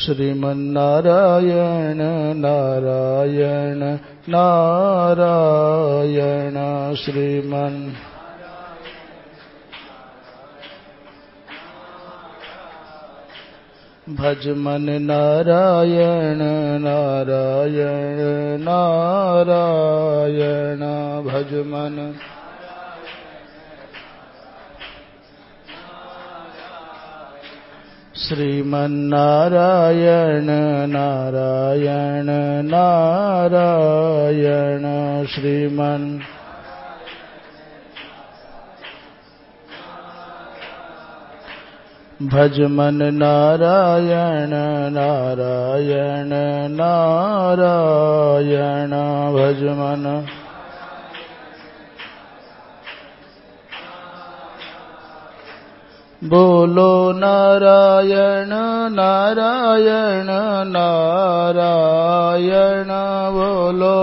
श्रीमन्नारायण नारायण नारायण श्रीमन् भज मन नारायण नारायण नारायण भज मन श्रीमन्नारायण नारायण नारायण श्रीमन् भज मन नारायण नारायण नारायण भज मन बोलो नारायण नारायण नारायण बोलो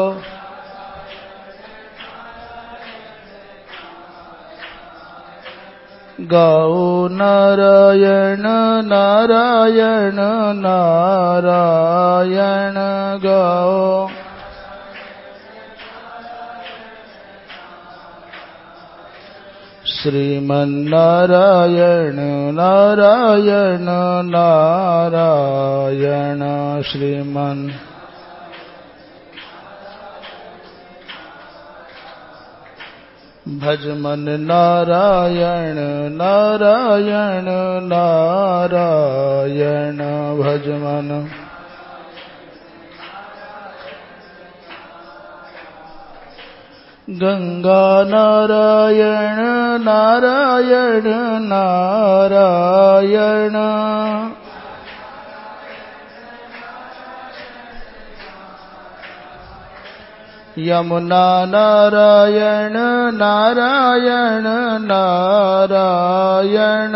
गाओ नारायण नारायण नारायण गाओ श्रीमन्नारायण नारायण नारायण श्रीमन् भज मन नारायण नारायण नारायण भज मन गंगा नारायण नारायण नारायण यमुना नारायण नारायण नारायण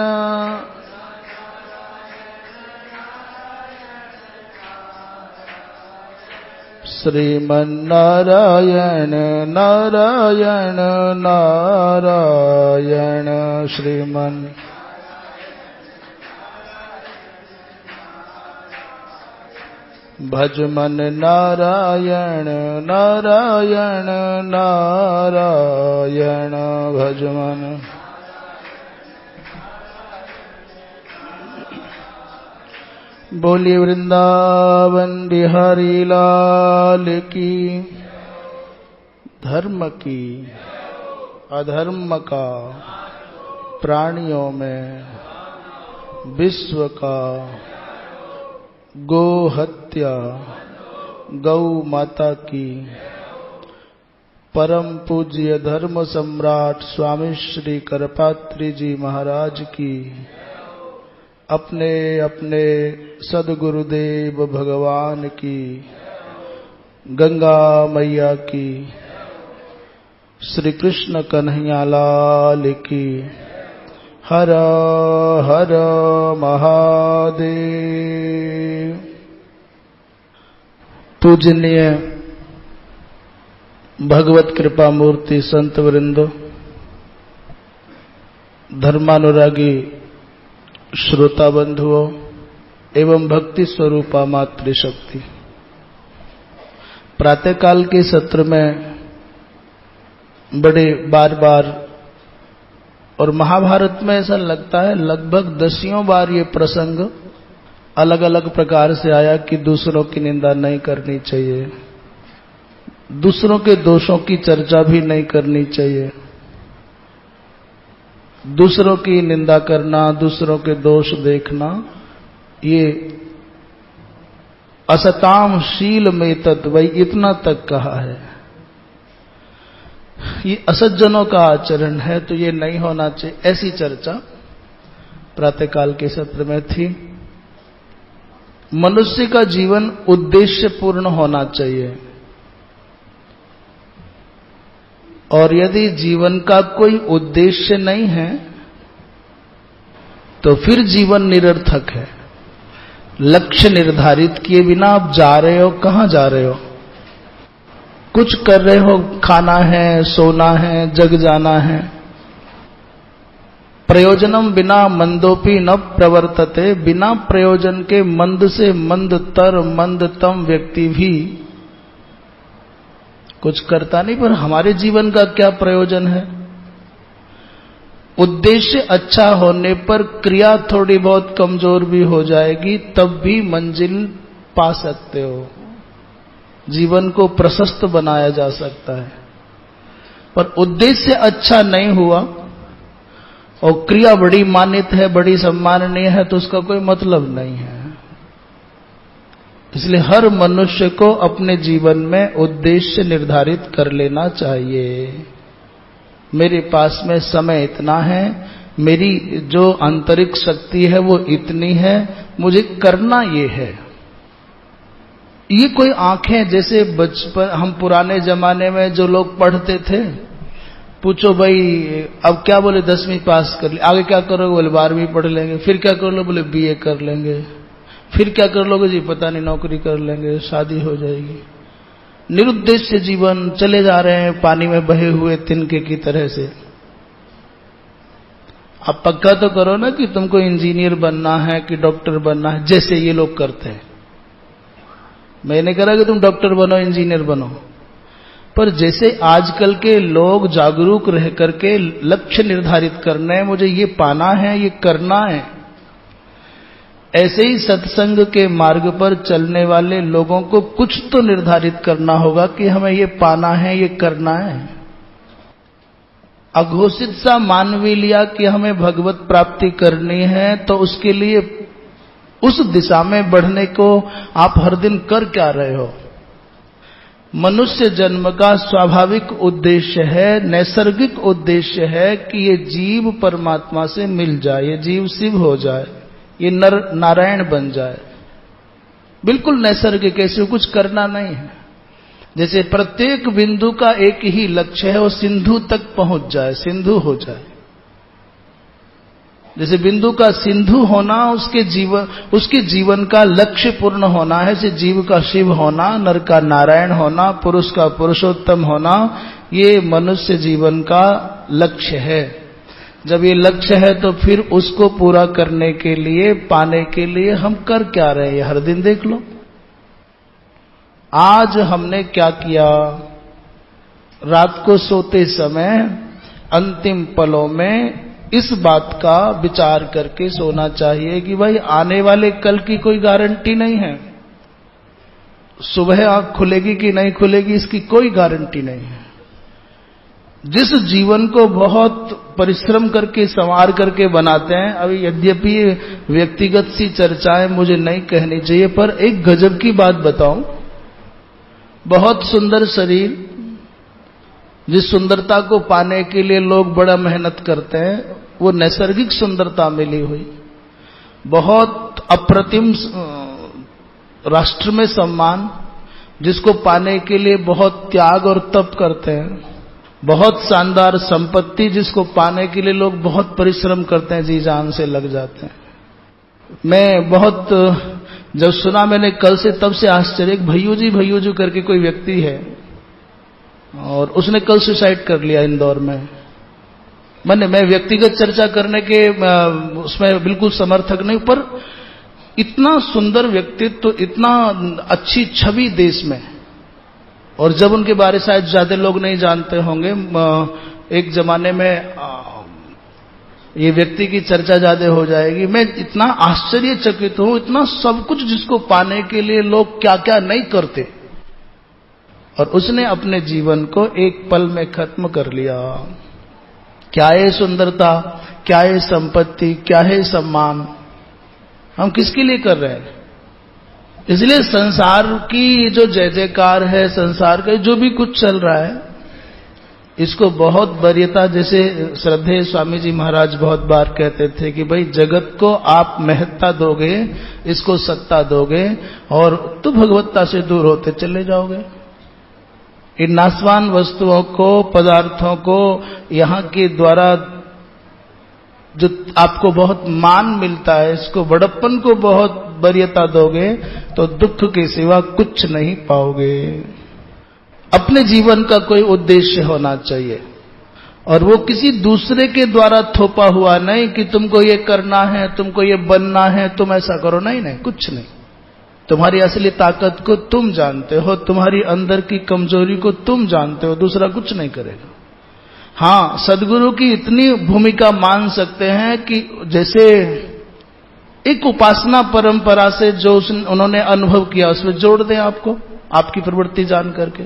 श्रीमन्नारायण नारायण नारायण श्रीमन् भज मन नारायण नारायण नारायण भज मन बोलिए वृंदावन बिहारी लाल की। धर्म की अधर्म का प्राणियों में विश्व का गो हत्या गौ माता की परम पूज्य धर्म सम्राट स्वामी श्री करपात्री जी महाराज की अपने अपने सद्गुरुदेव भगवान की गंगा मैया की श्री कृष्ण कन्हैया लाल की हर हर महादेव। पूजनीय भगवत कृपा मूर्ति संत वृंदो, धर्मानुरागी श्रोता बंधुओं एवं भक्ति स्वरूपा मातृशक्ति, प्रातःकाल के सत्र में बड़े बार बार और महाभारत में ऐसा लगता है लगभग दसियों बार ये प्रसंग अलग अलग प्रकार से आया कि दूसरों की निंदा नहीं करनी चाहिए, दूसरों के दोषों की चर्चा भी नहीं करनी चाहिए, दूसरों की निंदा करना, दूसरों के दोष देखना, ये असताम शील में तत्वई इतना तक कहा है। ये असज्जनों का आचरण है, तो ये नहीं होना चाहिए। ऐसी चर्चा प्रातःकाल के सत्र में थी। मनुष्य का जीवन उद्देश्य पूर्ण होना चाहिए, और यदि जीवन का कोई उद्देश्य नहीं है तो फिर जीवन निरर्थक है। लक्ष्य निर्धारित किए बिना आप जा रहे हो, कहां जा रहे हो? कुछ कर रहे हो, खाना है, सोना है, जग जाना है, प्रयोजनम बिना मंदोपि न प्रवर्तते, बिना प्रयोजन के मंद से मंदतर मंदतम व्यक्ति भी कुछ करता नहीं। पर हमारे जीवन का क्या प्रयोजन है? उद्देश्य अच्छा होने पर क्रिया थोड़ी बहुत कमजोर भी हो जाएगी, तब भी मंजिल पा सकते हो, जीवन को प्रशस्त बनाया जा सकता है। पर उद्देश्य अच्छा नहीं हुआ और क्रिया बड़ी मान्यत है, बड़ी सम्माननीय है, तो उसका कोई मतलब नहीं है। इसलिए हर मनुष्य को अपने जीवन में उद्देश्य निर्धारित कर लेना चाहिए। मेरे पास में समय इतना है, मेरी जो आंतरिक शक्ति है वो इतनी है, मुझे करना ये है। ये कोई आंखें, जैसे बचपन हम पुराने जमाने में जो लोग पढ़ते थे, पूछो भाई अब क्या, बोले 10वीं पास कर ली, आगे क्या करोगे? बोले 12वीं पढ़ लेंगे। फिर क्या कर लो? बोले BA कर लेंगे। फिर क्या कर लोगे? जी पता नहीं, नौकरी कर लेंगे, शादी हो जाएगी। निरुद्देश्य जीवन, चले जा रहे हैं पानी में बहे हुए तिनके की तरह से। आप पक्का तो करो ना कि तुमको इंजीनियर बनना है कि डॉक्टर बनना है, जैसे ये लोग करते हैं। मैंने कहा कि तुम डॉक्टर बनो, इंजीनियर बनो, पर जैसे आजकल के लोग जागरूक रह करके लक्ष्य निर्धारित करने हैं, मुझे ये पाना है, ये करना है, ऐसे ही सत्संग के मार्ग पर चलने वाले लोगों को कुछ तो निर्धारित करना होगा कि हमें ये पाना है, ये करना है। अघोषित सा मान भी लिया कि हमें भगवत प्राप्ति करनी है, तो उसके लिए उस दिशा में बढ़ने को आप हर दिन कर क्या रहे हो? मनुष्य जन्म का स्वाभाविक उद्देश्य है, नैसर्गिक उद्देश्य है कि ये जीव परमात्मा से मिल जाए, ये जीव शिव हो जाए, ये नर नारायण बन जाए। बिल्कुल नैसर्गिक, ऐसे कुछ करना नहीं है। जैसे प्रत्येक बिंदु का एक ही लक्ष्य है, वो सिंधु तक पहुंच जाए, सिंधु हो जाए। जैसे बिंदु का सिंधु होना उसके जीवन का लक्ष्य पूर्ण होना है। जैसे जीव का शिव होना, नर का नारायण होना, पुरुष का पुरुषोत्तम होना, ये मनुष्य जीवन का लक्ष्य है। जब ये लक्ष्य है तो फिर उसको पूरा करने के लिए, पाने के लिए हम कर क्या रहे हैं? हर दिन देख लो, आज हमने क्या किया। रात को सोते समय अंतिम पलों में इस बात का विचार करके सोना चाहिए कि भाई आने वाले कल की कोई गारंटी नहीं है। सुबह आंख खुलेगी कि नहीं खुलेगी, इसकी कोई गारंटी नहीं है। जिस जीवन को बहुत परिश्रम करके संवार करके बनाते हैं, अभी यद्यपि व्यक्तिगत सी चर्चाएं मुझे नहीं कहनी चाहिए, पर एक गजब की बात बताऊं। बहुत सुंदर शरीर, जिस सुंदरता को पाने के लिए लोग बड़ा मेहनत करते हैं, वो नैसर्गिक सुंदरता मिली हुई। बहुत अप्रतिम राष्ट्र में सम्मान, जिसको पाने के लिए बहुत त्याग और तप करते हैं। बहुत शानदार संपत्ति, जिसको पाने के लिए लोग बहुत परिश्रम करते हैं, जी जान से लग जाते हैं। मैं बहुत जब सुना, मैंने कल से तब से आश्चर्य, भैयू जी करके कोई व्यक्ति है और उसने कल सुसाइड कर लिया इंदौर में। मैं व्यक्तिगत चर्चा करने के उसमें बिल्कुल समर्थक नहीं, पर इतना सुंदर व्यक्तित्व, इतना अच्छी छवि देश में, और जब उनके बारे शायद ज्यादा लोग नहीं जानते होंगे। एक जमाने में ये व्यक्ति की चर्चा ज्यादा हो जाएगी। मैं इतना आश्चर्यचकित हूं, इतना सब कुछ जिसको पाने के लिए लोग क्या क्या नहीं करते, और उसने अपने जीवन को एक पल में खत्म कर लिया। क्या है सुंदरता, क्या है संपत्ति, क्या है सम्मान, हम किसके लिए कर रहे हैं? इसलिए संसार की जो जय जयकार है, संसार का जो भी कुछ चल रहा है, इसको बहुत वरीयता, जैसे श्रद्धेय स्वामी जी महाराज बहुत बार कहते थे कि भाई जगत को आप महत्ता दोगे, इसको सत्ता दोगे, और तो भगवत्ता से दूर होते चले जाओगे। इन नाशवान वस्तुओं को, पदार्थों को, यहाँ के द्वारा जो आपको बहुत मान मिलता है, इसको बड़प्पन को बहुत वरीयता दोगे तो दुख के सिवा कुछ नहीं पाओगे। अपने जीवन का कोई उद्देश्य होना चाहिए। और वो किसी दूसरे के द्वारा थोपा हुआ नहीं कि तुमको ये करना है, तुमको ये बनना है, तुम ऐसा करो। नहीं नहीं, कुछ नहीं। तुम्हारी असली ताकत को तुम जानते हो, तुम्हारी अंदर की कमजोरी को तुम जानते हो, दूसरा कुछ नहीं करेगा। हां, सदगुरु की इतनी भूमिका मान सकते हैं कि जैसे एक उपासना परंपरा से जो उन्होंने अनुभव किया उसमें जोड़ दें आपको, आपकी प्रवृत्ति जान करके।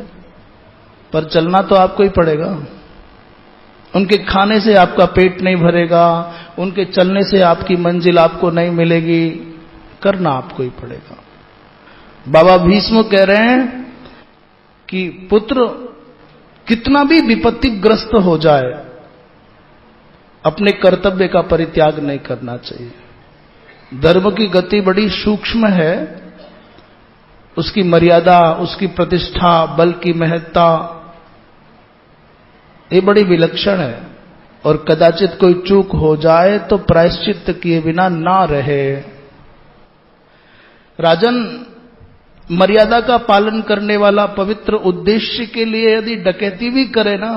पर चलना तो आपको ही पड़ेगा। उनके खाने से आपका पेट नहीं भरेगा, उनके चलने से आपकी मंजिल आपको नहीं मिलेगी, करना आपको ही पड़ेगा। बाबा भीष्म कह रहे हैं कि पुत्र कितना भी विपत्तिग्रस्त हो जाए, अपने कर्तव्य का परित्याग नहीं करना चाहिए। धर्म की गति बड़ी सूक्ष्म है, उसकी मर्यादा, उसकी प्रतिष्ठा, बल की महत्ता ये बड़ी विलक्षण है। और कदाचित कोई चूक हो जाए तो प्रायश्चित किए बिना ना रहे। राजन, मर्यादा का पालन करने वाला पवित्र उद्देश्य के लिए यदि डकैती भी करे ना,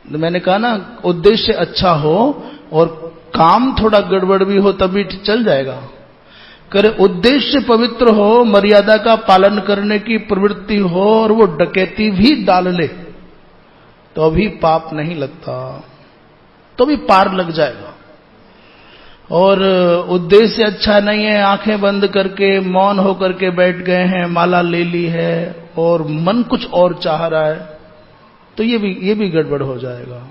तो मैंने कहा ना, उद्देश्य अच्छा हो और काम थोड़ा गड़बड़ भी हो तभी चल जाएगा। करे उद्देश्य पवित्र हो, मर्यादा का पालन करने की प्रवृत्ति हो और वो डकैती भी डाल ले, तो अभी पाप नहीं लगता, तो भी पार लग जाएगा। और उद्देश्य अच्छा नहीं है, आंखें बंद करके मौन होकर के बैठ गए हैं, माला ले ली है और मन कुछ और चाह रहा है, तो ये भी गड़बड़ हो जाएगा।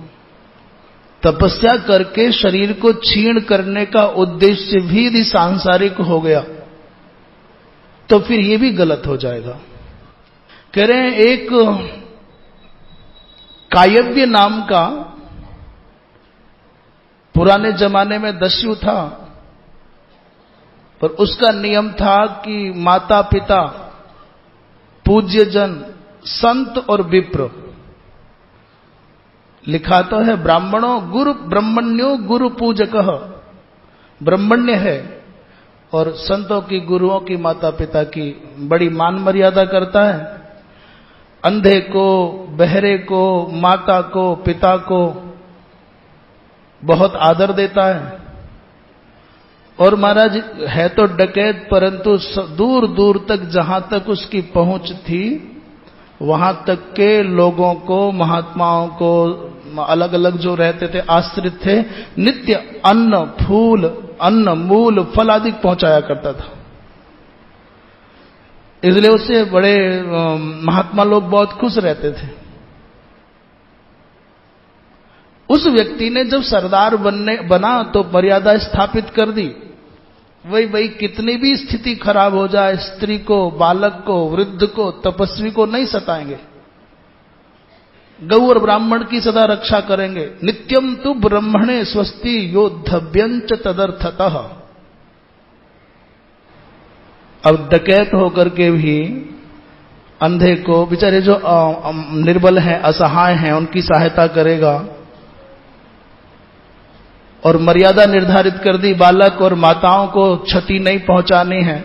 तपस्या करके शरीर को क्षीण करने का उद्देश्य भी यदि सांसारिक हो गया तो फिर ये भी गलत हो जाएगा। कह रहे हैं एक कायव्य नाम का पुराने जमाने में दस्यु था, पर उसका नियम था कि माता पिता, पूज्य जन, संत और विप्र, लिखा तो है ब्राह्मणों गुरु ब्रह्मण्यो गुरु पूजक, ब्रह्मण्य है और संतों की, गुरुओं की, माता पिता की बड़ी मान मर्यादा करता है। अंधे को, बहरे को, माता को, पिता को बहुत आदर देता है। और महाराज है तो डकैत, परंतु दूर दूर तक जहां तक उसकी पहुंच थी वहां तक के लोगों को, महात्माओं को, अलग अलग जो रहते थे, आश्रित थे, नित्य अन्न मूल फल आदि पहुंचाया करता था। इसलिए उससे बड़े महात्मा लोग बहुत खुश रहते थे। उस व्यक्ति ने जब सरदार बना तो मर्यादा स्थापित कर दी। वही कितनी भी स्थिति खराब हो जाए, स्त्री को, बालक को, वृद्ध को, तपस्वी को नहीं सताएंगे, गौ और ब्राह्मण की सदा रक्षा करेंगे। नित्यम तु ब्रह्मणे स्वस्ति योद्धव्यंच तदर्थतः। अब डकैत होकर के भी अंधे को, बेचारे जो निर्बल हैं, असहाय हैं, उनकी सहायता करेगा। और मर्यादा निर्धारित कर दी, बालक और माताओं को क्षति नहीं पहुंचानी है।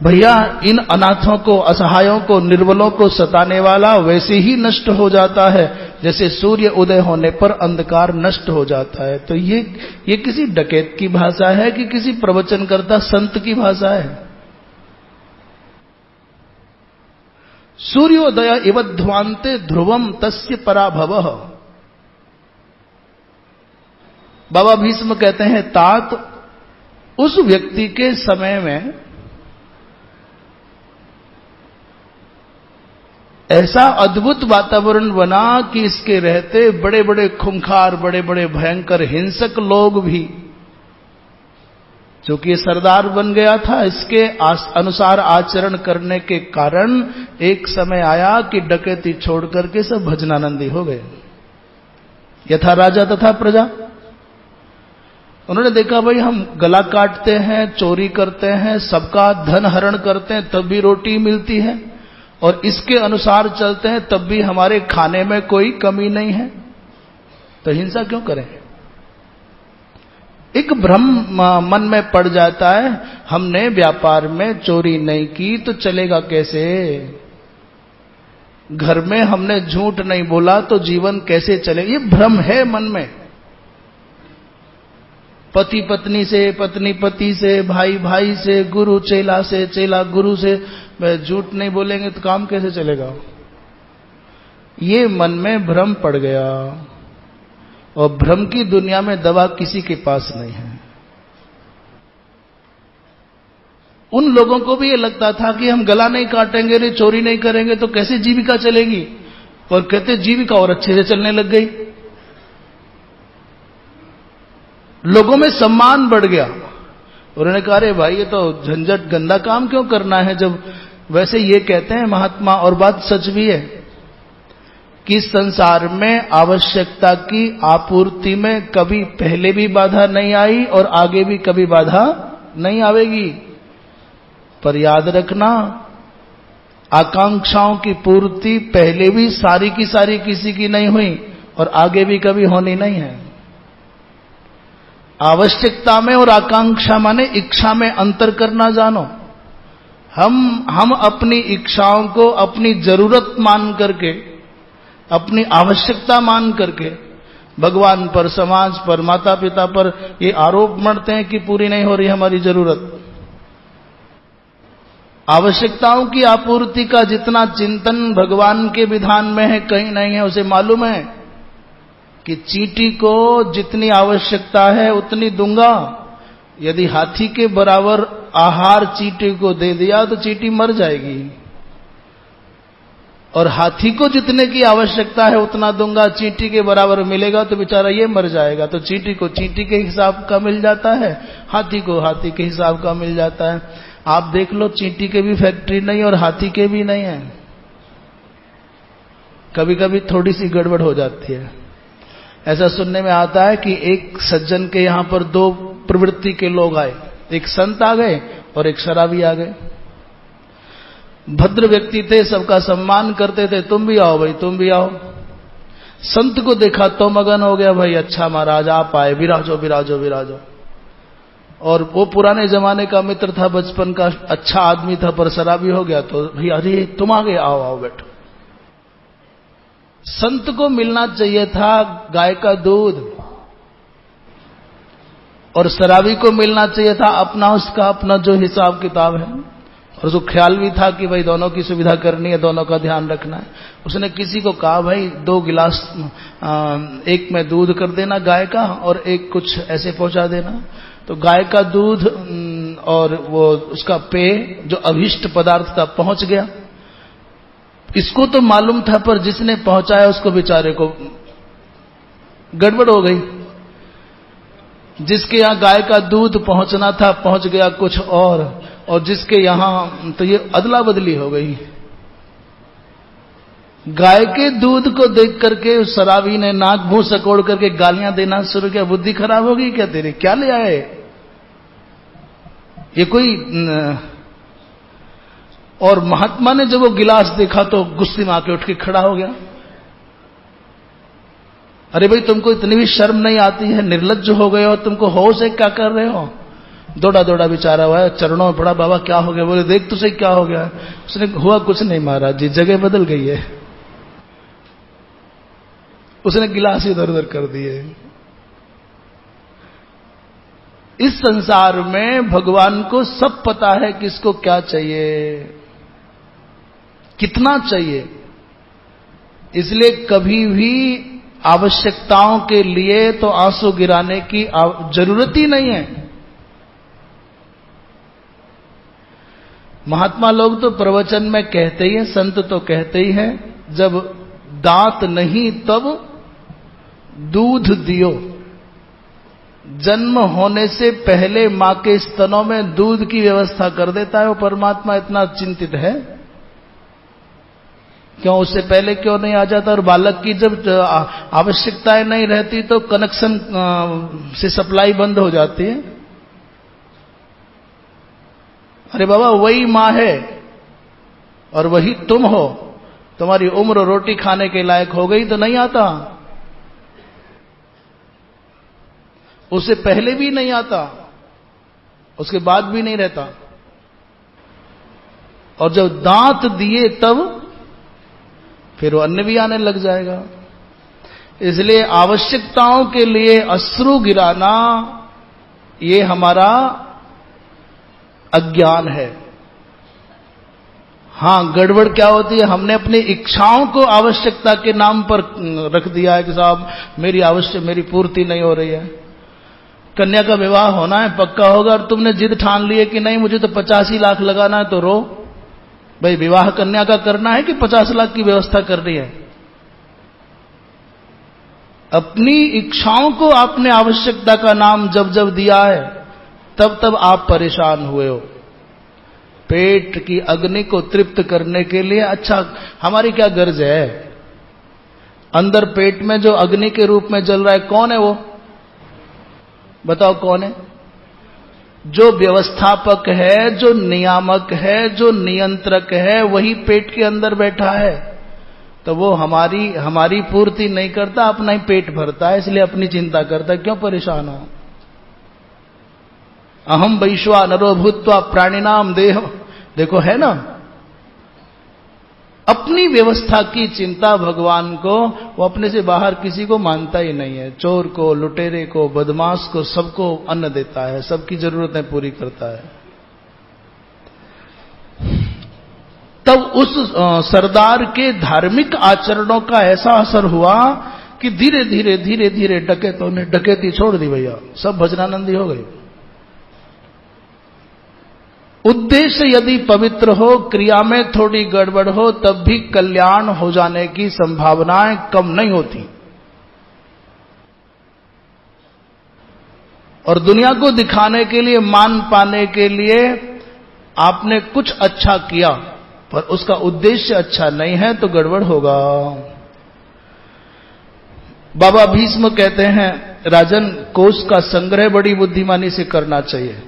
भैया इन अनाथों को, असहायों को, निर्बलों को सताने वाला वैसे ही नष्ट हो जाता है जैसे सूर्य उदय होने पर अंधकार नष्ट हो जाता है। तो ये किसी डकैत की भाषा है कि किसी प्रवचनकर्ता संत की भाषा है? सूर्योदय इव ध्वान्ते ध्रुवम तस्य पराभवः। बाबा भीष्म कहते हैं, तात उस व्यक्ति के समय में ऐसा अद्भुत वातावरण बना कि इसके रहते बड़े बड़े खूंखार, बड़े बड़े भयंकर हिंसक लोग भी, क्योंकि ये सरदार बन गया था, इसके अनुसार आचरण करने के कारण एक समय आया कि डकैती छोड़ करके सब भजनानंदी हो गए। यथा राजा तथा प्रजा। उन्होंने देखा भाई हम गला काटते हैं, चोरी करते हैं, सबका धन हरण करते हैं, तब भी रोटी मिलती है, और इसके अनुसार चलते हैं तब भी हमारे खाने में कोई कमी नहीं है, तो हिंसा क्यों करें? एक भ्रम मन में पड़ जाता है, हमने व्यापार में चोरी नहीं की तो चलेगा कैसे? घर में हमने झूठ नहीं बोला तो जीवन कैसे चले? ये भ्रम है मन में। पति पत्नी से, पत्नी पति से, भाई भाई से, गुरु चेला से, चेला गुरु से झूठ नहीं बोलेंगे तो काम कैसे चलेगा? ये मन में भ्रम पड़ गया, और भ्रम की दुनिया में दवा किसी के पास नहीं है। उन लोगों को भी ये लगता था कि हम गला नहीं काटेंगे, रे चोरी नहीं करेंगे तो कैसे जीविका चलेगी, और कहते जीविका और अच्छे से चलने लग गई। लोगों में सम्मान बढ़ गया। उन्होंने कहा अरे भाई ये तो झंझट गंदा काम क्यों करना है, जब वैसे ये कहते हैं महात्मा, और बात सच भी है कि संसार में आवश्यकता की आपूर्ति में कभी पहले भी बाधा नहीं आई और आगे भी कभी बाधा नहीं आवेगी। पर याद रखना, आकांक्षाओं की पूर्ति पहले भी सारी की सारी किसी की नहीं हुई और आगे भी कभी होनी नहीं है। आवश्यकता में और आकांक्षा माने इच्छा में अंतर करना जानो। हम अपनी इच्छाओं को अपनी जरूरत मान करके, अपनी आवश्यकता मान करके भगवान पर, समाज पर, माता पिता पर ये आरोप मढ़ते हैं कि पूरी नहीं हो रही हमारी जरूरत। आवश्यकताओं की आपूर्ति का जितना चिंतन भगवान के विधान में है कहीं नहीं है। उसे मालूम है कि चींटी को जितनी आवश्यकता है उतनी दूंगा। यदि हाथी के बराबर आहार चींटी को दे दिया तो चींटी मर जाएगी, और हाथी को जितने की आवश्यकता है उतना दूंगा, चींटी के बराबर मिलेगा तो बेचारा ये मर जाएगा। तो चींटी को चींटी के हिसाब का मिल जाता है, हाथी को हाथी के हिसाब का मिल जाता है। आप देख लो, चींटी के भी फैक्ट्री नहीं और हाथी के भी नहीं है। कभी कभी थोड़ी सी गड़बड़ हो जाती है। ऐसा सुनने में आता है कि एक सज्जन के यहां पर दो प्रवृत्ति के लोग आए, एक संत आ गए और एक शराबी आ गए। भद्र व्यक्ति थे, सबका सम्मान करते थे, तुम भी आओ भाई, तुम भी आओ। संत को देखा तो मगन हो गया, भाई अच्छा महाराज आप आए, विराजो विराजो विराजो। और वो पुराने जमाने का मित्र था, बचपन का अच्छा आदमी था, पर शराबी हो गया तो भाई अरे तुम आ गए, आओ आओ बैठो। संत को मिलना चाहिए था गाय का दूध, और शराबी को मिलना चाहिए था अपना, उसका अपना जो हिसाब किताब है। और उसको ख्याल भी था कि भाई दोनों की सुविधा करनी है, दोनों का ध्यान रखना है। उसने किसी को कहा भाई 2 गिलास एक में दूध कर देना गाय का, और एक कुछ ऐसे पहुंचा देना। तो गाय का दूध और वो उसका पेय जो अभिष्ट पदार्थ था पहुंच गया। इसको तो मालूम था, पर जिसने पहुंचाया उसको बेचारे को गड़बड़ हो गई। जिसके यहां गाय का दूध पहुंचना था पहुंच गया कुछ और जिसके यहां तो ये अदला बदली हो गई। गाय के दूध को देख करके उस शराबी ने नाक मुंह सकोड़ करके गालियां देना शुरू किया। बुद्धि खराब हो गई क्या तेरे, क्या ले आए ये कोई। और महात्मा ने जब वो गिलास देखा तो गुस्से में आके उठ के खड़ा हो गया। अरे भाई तुमको इतनी भी शर्म नहीं आती है, निर्लज्ज हो गए हो, तुमको होश है क्या कर रहे हो। दौड़ा दौड़ा बेचारा हुआ है, चरणों में पड़ा, बाबा क्या हो गया। बोले देख तुझे क्या हो गया। उसने हुआ कुछ नहीं महाराज जी, जगह बदल गई है। उसने गिलास इधर उधर कर दिए। इस संसार में भगवान को सब पता है किसको क्या चाहिए, कितना चाहिए। इसलिए कभी भी आवश्यकताओं के लिए तो आंसू गिराने की जरूरत ही नहीं है। महात्मा लोग तो प्रवचन में कहते ही हैं, संत तो कहते ही हैं, जब दांत नहीं तब दूध दियो। जन्म होने से पहले मां के स्तनों में दूध की व्यवस्था कर देता है वो परमात्मा। इतना चिंतित है क्यों, उससे पहले क्यों नहीं आ जाता। और बालक की जब आवश्यकताएं नहीं रहती तो कनेक्शन से सप्लाई बंद हो जाती है। अरे बाबा वही मां है और वही तुम हो, तुम्हारी उम्र रोटी खाने के लायक हो गई तो नहीं आता, उससे पहले भी नहीं आता, उसके बाद भी नहीं रहता। और जब दांत दिए तब फिर वो अन्न भी आने लग जाएगा। इसलिए आवश्यकताओं के लिए अश्रु गिराना ये हमारा अज्ञान है। हां, गड़बड़ क्या होती है, हमने अपनी इच्छाओं को आवश्यकता के नाम पर रख दिया है कि साहब मेरी पूर्ति नहीं हो रही है। कन्या का विवाह होना है, पक्का होगा, और तुमने जिद ठान ली है कि नहीं मुझे तो 85 लाख लगाना है, तो रो भाई, विवाह कन्या का करना है कि 50 लाख की व्यवस्था करनी है? अपनी इच्छाओं को आपने आवश्यकता का नाम जब जब दिया है तब तब आप परेशान हुए हो। पेट की अग्नि को तृप्त करने के लिए, अच्छा हमारी क्या गर्ज है? अंदर पेट में जो अग्नि के रूप में जल रहा है, कौन है वो? बताओ कौन है? जो व्यवस्थापक है, जो नियामक है, जो नियंत्रक है, वही पेट के अंदर बैठा है। तो वो हमारी पूर्ति नहीं करता, अपना ही पेट भरता है, इसलिए अपनी चिंता करता है। क्यों परेशान हो? अहम वैश्वानरो भूत्वा प्राणिनाम देह, देखो है ना, अपनी व्यवस्था की चिंता भगवान को, वो अपने से बाहर किसी को मानता ही नहीं है। चोर को, लुटेरे को, बदमाश को, सबको अन्न देता है, सबकी जरूरतें पूरी करता है। तब उस सरदार के धार्मिक आचरणों का ऐसा असर हुआ कि धीरे धीरे डकैतों ने डकैती छोड़ दी भैया, सब भजनानंदी हो गए। उद्देश्य यदि पवित्र हो, क्रिया में थोड़ी गड़बड़ हो, तब भी कल्याण हो जाने की संभावनाएं कम नहीं होती। और दुनिया को दिखाने के लिए, मान पाने के लिए आपने कुछ अच्छा किया पर उसका उद्देश्य अच्छा नहीं है तो गड़बड़ होगा। बाबा भीष्म कहते हैं, राजन, कोष का संग्रह बड़ी बुद्धिमानी से करना चाहिए।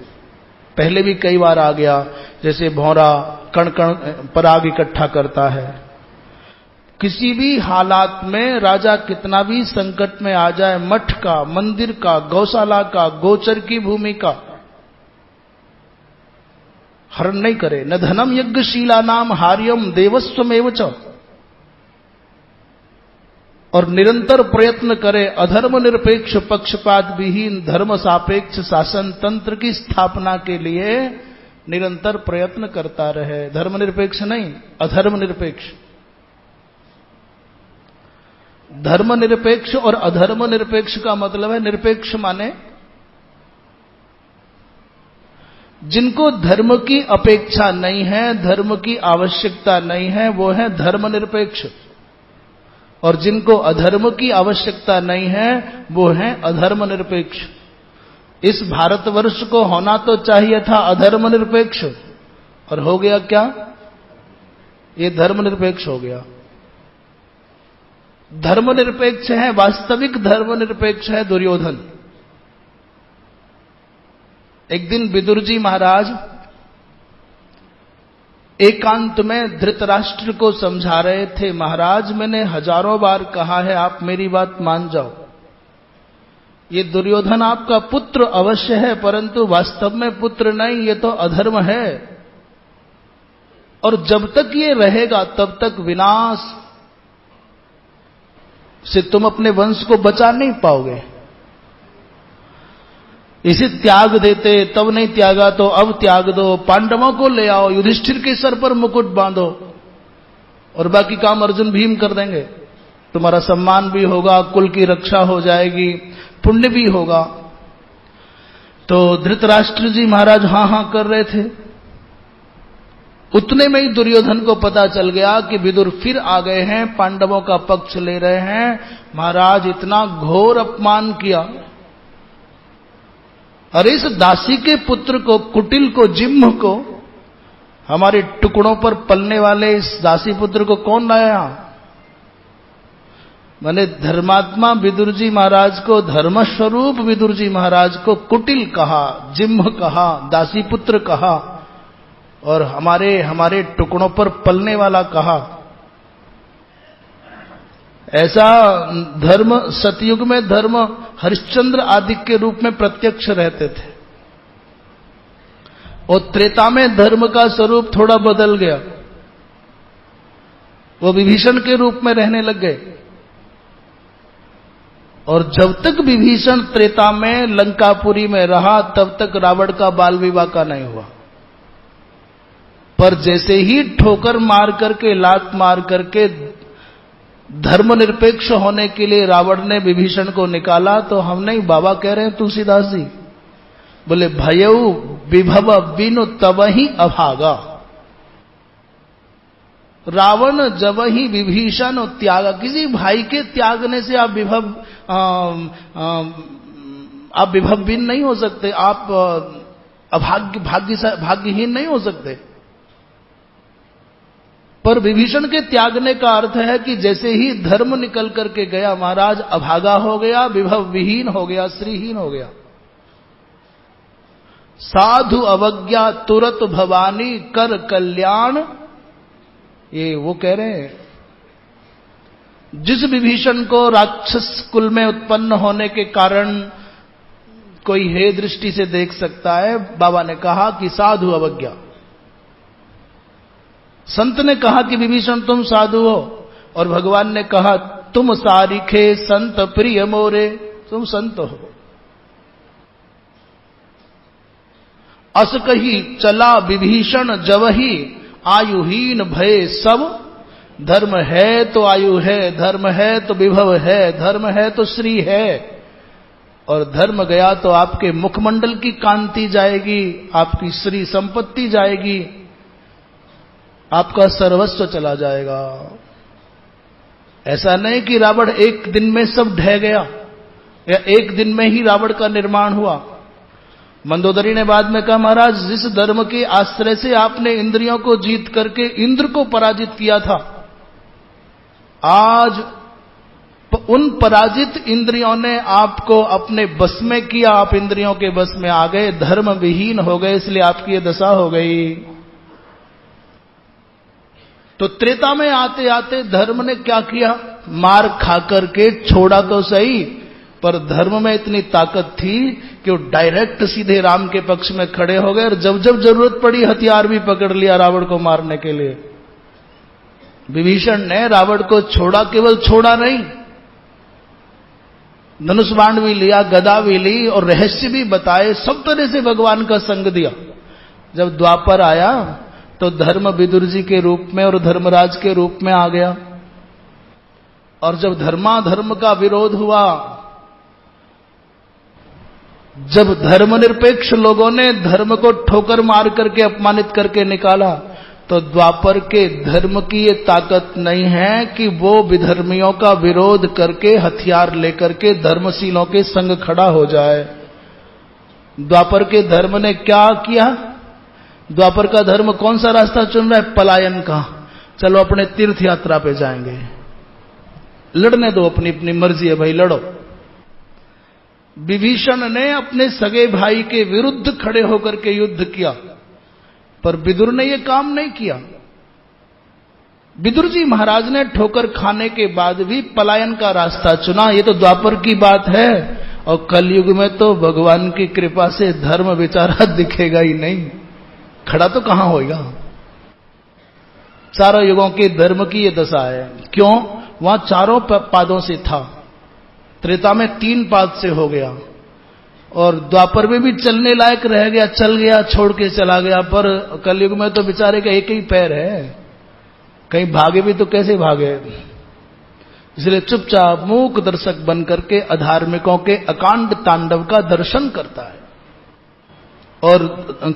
पहले भी कई बार आ गया, जैसे भौरा कण कण पराग इकट्ठा करता है। किसी भी हालात में राजा कितना भी संकट में आ जाए, मठ का, मंदिर का, गौशाला का, गोचर की भूमि का हरण नहीं करे। न धनम यज्ञशीला नाम हार्यम देवस्वमेव च, और निरंतर प्रयत्न करे अधर्म निरपेक्ष पक्षपात विहीन धर्म सापेक्ष शासन तंत्र की स्थापना के लिए निरंतर प्रयत्न करता रहे। धर्म निरपेक्ष नहीं, अधर्म निरपेक्ष। धर्म निरपेक्ष और अधर्म निरपेक्ष का मतलब है, निरपेक्ष माने जिनको धर्म की अपेक्षा नहीं है, धर्म की आवश्यकता नहीं है, वो है धर्म निरपेक्ष। और जिनको अधर्म की आवश्यकता नहीं है, वो है अधर्म निरपेक्ष। इस भारतवर्ष को होना तो चाहिए था अधर्म निरपेक्ष, और हो गया क्या? ये धर्म निरपेक्ष हो गया। धर्म निरपेक्ष है, वास्तविक धर्म निरपेक्ष है दुर्योधन। एक दिन विदुर जी महाराज एकांत में धृतराष्ट्र को समझा रहे थे, महाराज मैंने हजारों बार कहा है, आप मेरी बात मान जाओ। ये दुर्योधन आपका पुत्र अवश्य है, परंतु वास्तव में पुत्र नहीं, ये तो अधर्म है। और जब तक ये रहेगा तब तक विनाश से तुम अपने वंश को बचा नहीं पाओगे। इसे त्याग देते, तब नहीं त्यागा तो अब त्याग दो। पांडवों को ले आओ, युधिष्ठिर के सर पर मुकुट बांधो, और बाकी काम अर्जुन भीम कर देंगे। तुम्हारा सम्मान भी होगा, कुल की रक्षा हो जाएगी, पुण्य भी होगा। तो धृतराष्ट्र जी महाराज हां हां कर रहे थे। उतने में ही दुर्योधन को पता चल गया कि विदुर फिर आ गए हैं, पांडवों का पक्ष ले रहे हैं। महाराज इतना घोर अपमान किया, और इस दासी के पुत्र को, कुटिल को, जिम्ह को, हमारे टुकड़ों पर पलने वाले इस दासी पुत्र को कौन लाया? मैंने धर्मात्मा विदुर जी महाराज को, धर्म स्वरूप विदुर जी महाराज को कुटिल कहा, जिम्ह कहा, दासी पुत्र कहा, और हमारे टुकड़ों पर पलने वाला कहा। ऐसा धर्म सतयुग में धर्म हरिश्चंद्र आदि के रूप में प्रत्यक्ष रहते थे, और त्रेता में धर्म का स्वरूप थोड़ा बदल गया। वो विभीषण के रूप में रहने लग गए। और जब तक विभीषण त्रेता में लंकापुरी में रहा तब तक रावण का बाल विवाह का नहीं हुआ। पर जैसे ही ठोकर मार करके, लात मार करके धर्मनिरपेक्ष होने के लिए रावण ने विभीषण को निकाला, तो हम नहीं, बाबा कह रहे हैं तुलसीदास जी, बोले भयऊ विभव बिनु तब ही अभागा। रावण जब ही विभीषण त्यागा, किसी भाई के त्यागने से आप विभवहीन नहीं हो सकते, आप भाग्यहीन नहीं हो सकते। पर विभीषण के त्यागने का अर्थ है कि जैसे ही धर्म निकल करके गया, महाराज अभागा हो गया, विभव विहीन हो गया, श्रीहीन हो गया। साधु अवज्ञा तुरत भवानी कर कल्याण, ये वो कह रहे हैं। जिस विभीषण को राक्षस कुल में उत्पन्न होने के कारण कोई हे दृष्टि से देख सकता है, बाबा ने कहा कि साधु अवज्ञा। संत ने कहा कि विभीषण तुम साधु हो, और भगवान ने कहा तुम सारिखे संत प्रिय मोरे, तुम संत हो। अस कही चला विभीषण जवही आयुहीन भय सब, धर्म है तो आयु है, धर्म है तो विभव है, धर्म है तो श्री है, और धर्म गया तो आपके मुखमंडल की कांति जाएगी, आपकी श्री संपत्ति जाएगी, आपका सर्वस्व चला जाएगा। ऐसा नहीं कि रावण एक दिन में सब ढह गया, या एक दिन में ही रावण का निर्माण हुआ। मंदोदरी ने बाद में कहा, महाराज जिस धर्म के आश्रय से आपने इंद्रियों को जीत करके इंद्र को पराजित किया था, आज उन पराजित इंद्रियों ने आपको अपने बस में किया, आप इंद्रियों के बस में आ गए, धर्म विहीन हो गए, इसलिए आपकी ये दशा हो गई। तो त्रेता में आते आते धर्म ने क्या किया, मार खा करके छोड़ा तो सही, पर धर्म में इतनी ताकत थी कि वो डायरेक्ट सीधे राम के पक्ष में खड़े हो गए, और जब जब जरूरत पड़ी हथियार भी पकड़ लिया रावण को मारने के लिए। विभीषण ने रावण को छोड़ा, केवल छोड़ा नहीं, धनुष बाण भी लिया, गदा भी ली, और रहस्य भी बताए, सब तरह से भगवान का संग दिया। जब द्वापर आया तो धर्म विदुर जी के रूप में और धर्मराज के रूप में आ गया। और जब धर्माधर्म का विरोध हुआ, जब धर्मनिरपेक्ष लोगों ने धर्म को ठोकर मार करके अपमानित करके निकाला, तो द्वापर के धर्म की ये ताकत नहीं है कि वो विधर्मियों का विरोध करके हथियार लेकर के धर्मशीलों के संग खड़ा हो जाए। द्वापर के धर्म ने क्या किया, द्वापर का धर्म कौन सा रास्ता चुन रहा है, पलायन का। चलो अपने तीर्थ यात्रा पे जाएंगे, लड़ने दो, अपनी अपनी मर्जी है भाई, लड़ो। विभीषण ने अपने सगे भाई के विरुद्ध खड़े होकर के युद्ध किया, पर विदुर ने यह काम नहीं किया। विदुर जी महाराज ने ठोकर खाने के बाद भी पलायन का रास्ता चुना। ये तो द्वापर की बात है, और कलयुग में तो भगवान की कृपा से धर्म बेचारा दिखेगा ही नहीं, खड़ा तो कहां होगा। चारों युगों के धर्म की ये दशा है। क्यों, वहां चारों पादों से था, त्रेता में 3 पाद से हो गया, और द्वापर में भी चलने लायक रह गया, चल गया, छोड़ के चला गया। पर कलयुग में तो बेचारे का एक ही पैर है, कहीं भागे भी तो कैसे भागे। इसलिए चुपचाप मूक दर्शक बन करके अधार्मिकों के अकांड तांडव का दर्शन करता है। और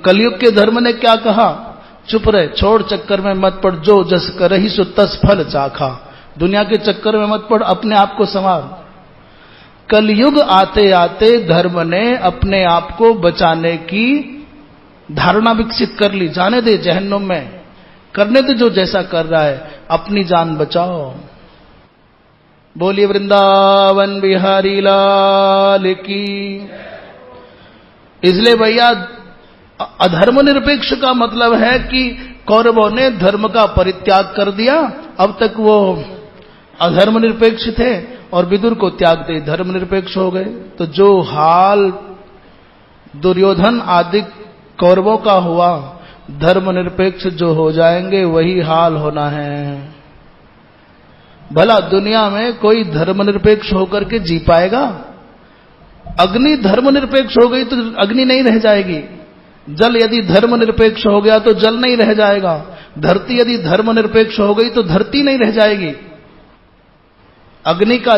कलयुग के धर्म ने क्या कहा, चुप रहे, छोड़ चक्कर में मत पड़, जो जस करहि सो तस फल चाखा। दुनिया के चक्कर में मत पड़, अपने आप को संभाल। कलयुग आते आते धर्म ने अपने आप को बचाने की धारणा विकसित कर ली। जाने दे जहन्नुम में, करने दे जो जैसा कर रहा है, अपनी जान बचाओ। बोलिए वृंदावन बिहारी लाल की। इसलिए भैया अधर्म निरपेक्ष का मतलब है कि कौरवों ने धर्म का परित्याग कर दिया, अब तक वो अधर्म निरपेक्ष थे, और विदुर को त्याग दे धर्म निरपेक्ष हो गए। तो जो हाल दुर्योधन आदि कौरवों का हुआ, धर्म निरपेक्ष जो हो जाएंगे वही हाल होना है। भला दुनिया में कोई धर्मनिरपेक्ष होकर के जी पाएगा? अग्नि धर्मनिरपेक्ष हो गई तो अग्नि नहीं रह जाएगी। जल यदि धर्मनिरपेक्ष हो गया तो जल नहीं रह जाएगा। धरती यदि धर्मनिरपेक्ष हो गई तो धरती नहीं रह जाएगी। अग्नि का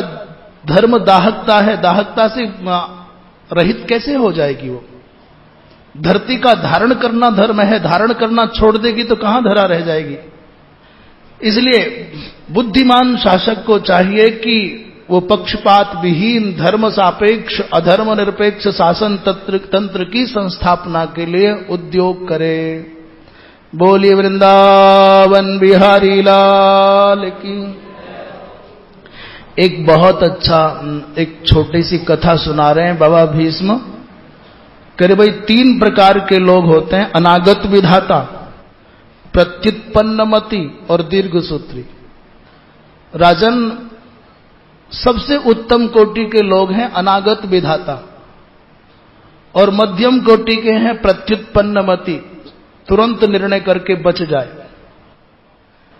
धर्म दाहकता है, दाहकता से रहित कैसे हो जाएगी वो? धरती का धारण करना धर्म है, धारण करना छोड़ देगी तो कहां धरा रह जाएगी? इसलिए बुद्धिमान शासक को चाहिए कि वो पक्षपात विहीन धर्म सापेक्ष अधर्म निरपेक्ष शासन तंत्र की संस्थापना के लिए उद्योग करे। बोलिए वृंदावन बिहारी लाल की। एक बहुत अच्छा एक छोटी सी कथा सुना रहे हैं बाबा भीष्म। कह रहे भाई 3 प्रकार के लोग होते हैं, अनागत विधाता, प्रत्युत्पन्नमति और दीर्घसूत्री। राजन, सबसे उत्तम कोटि के लोग हैं अनागत विधाता और मध्यम कोटि के हैं प्रत्युत्पन्नमति, तुरंत निर्णय करके बच जाए।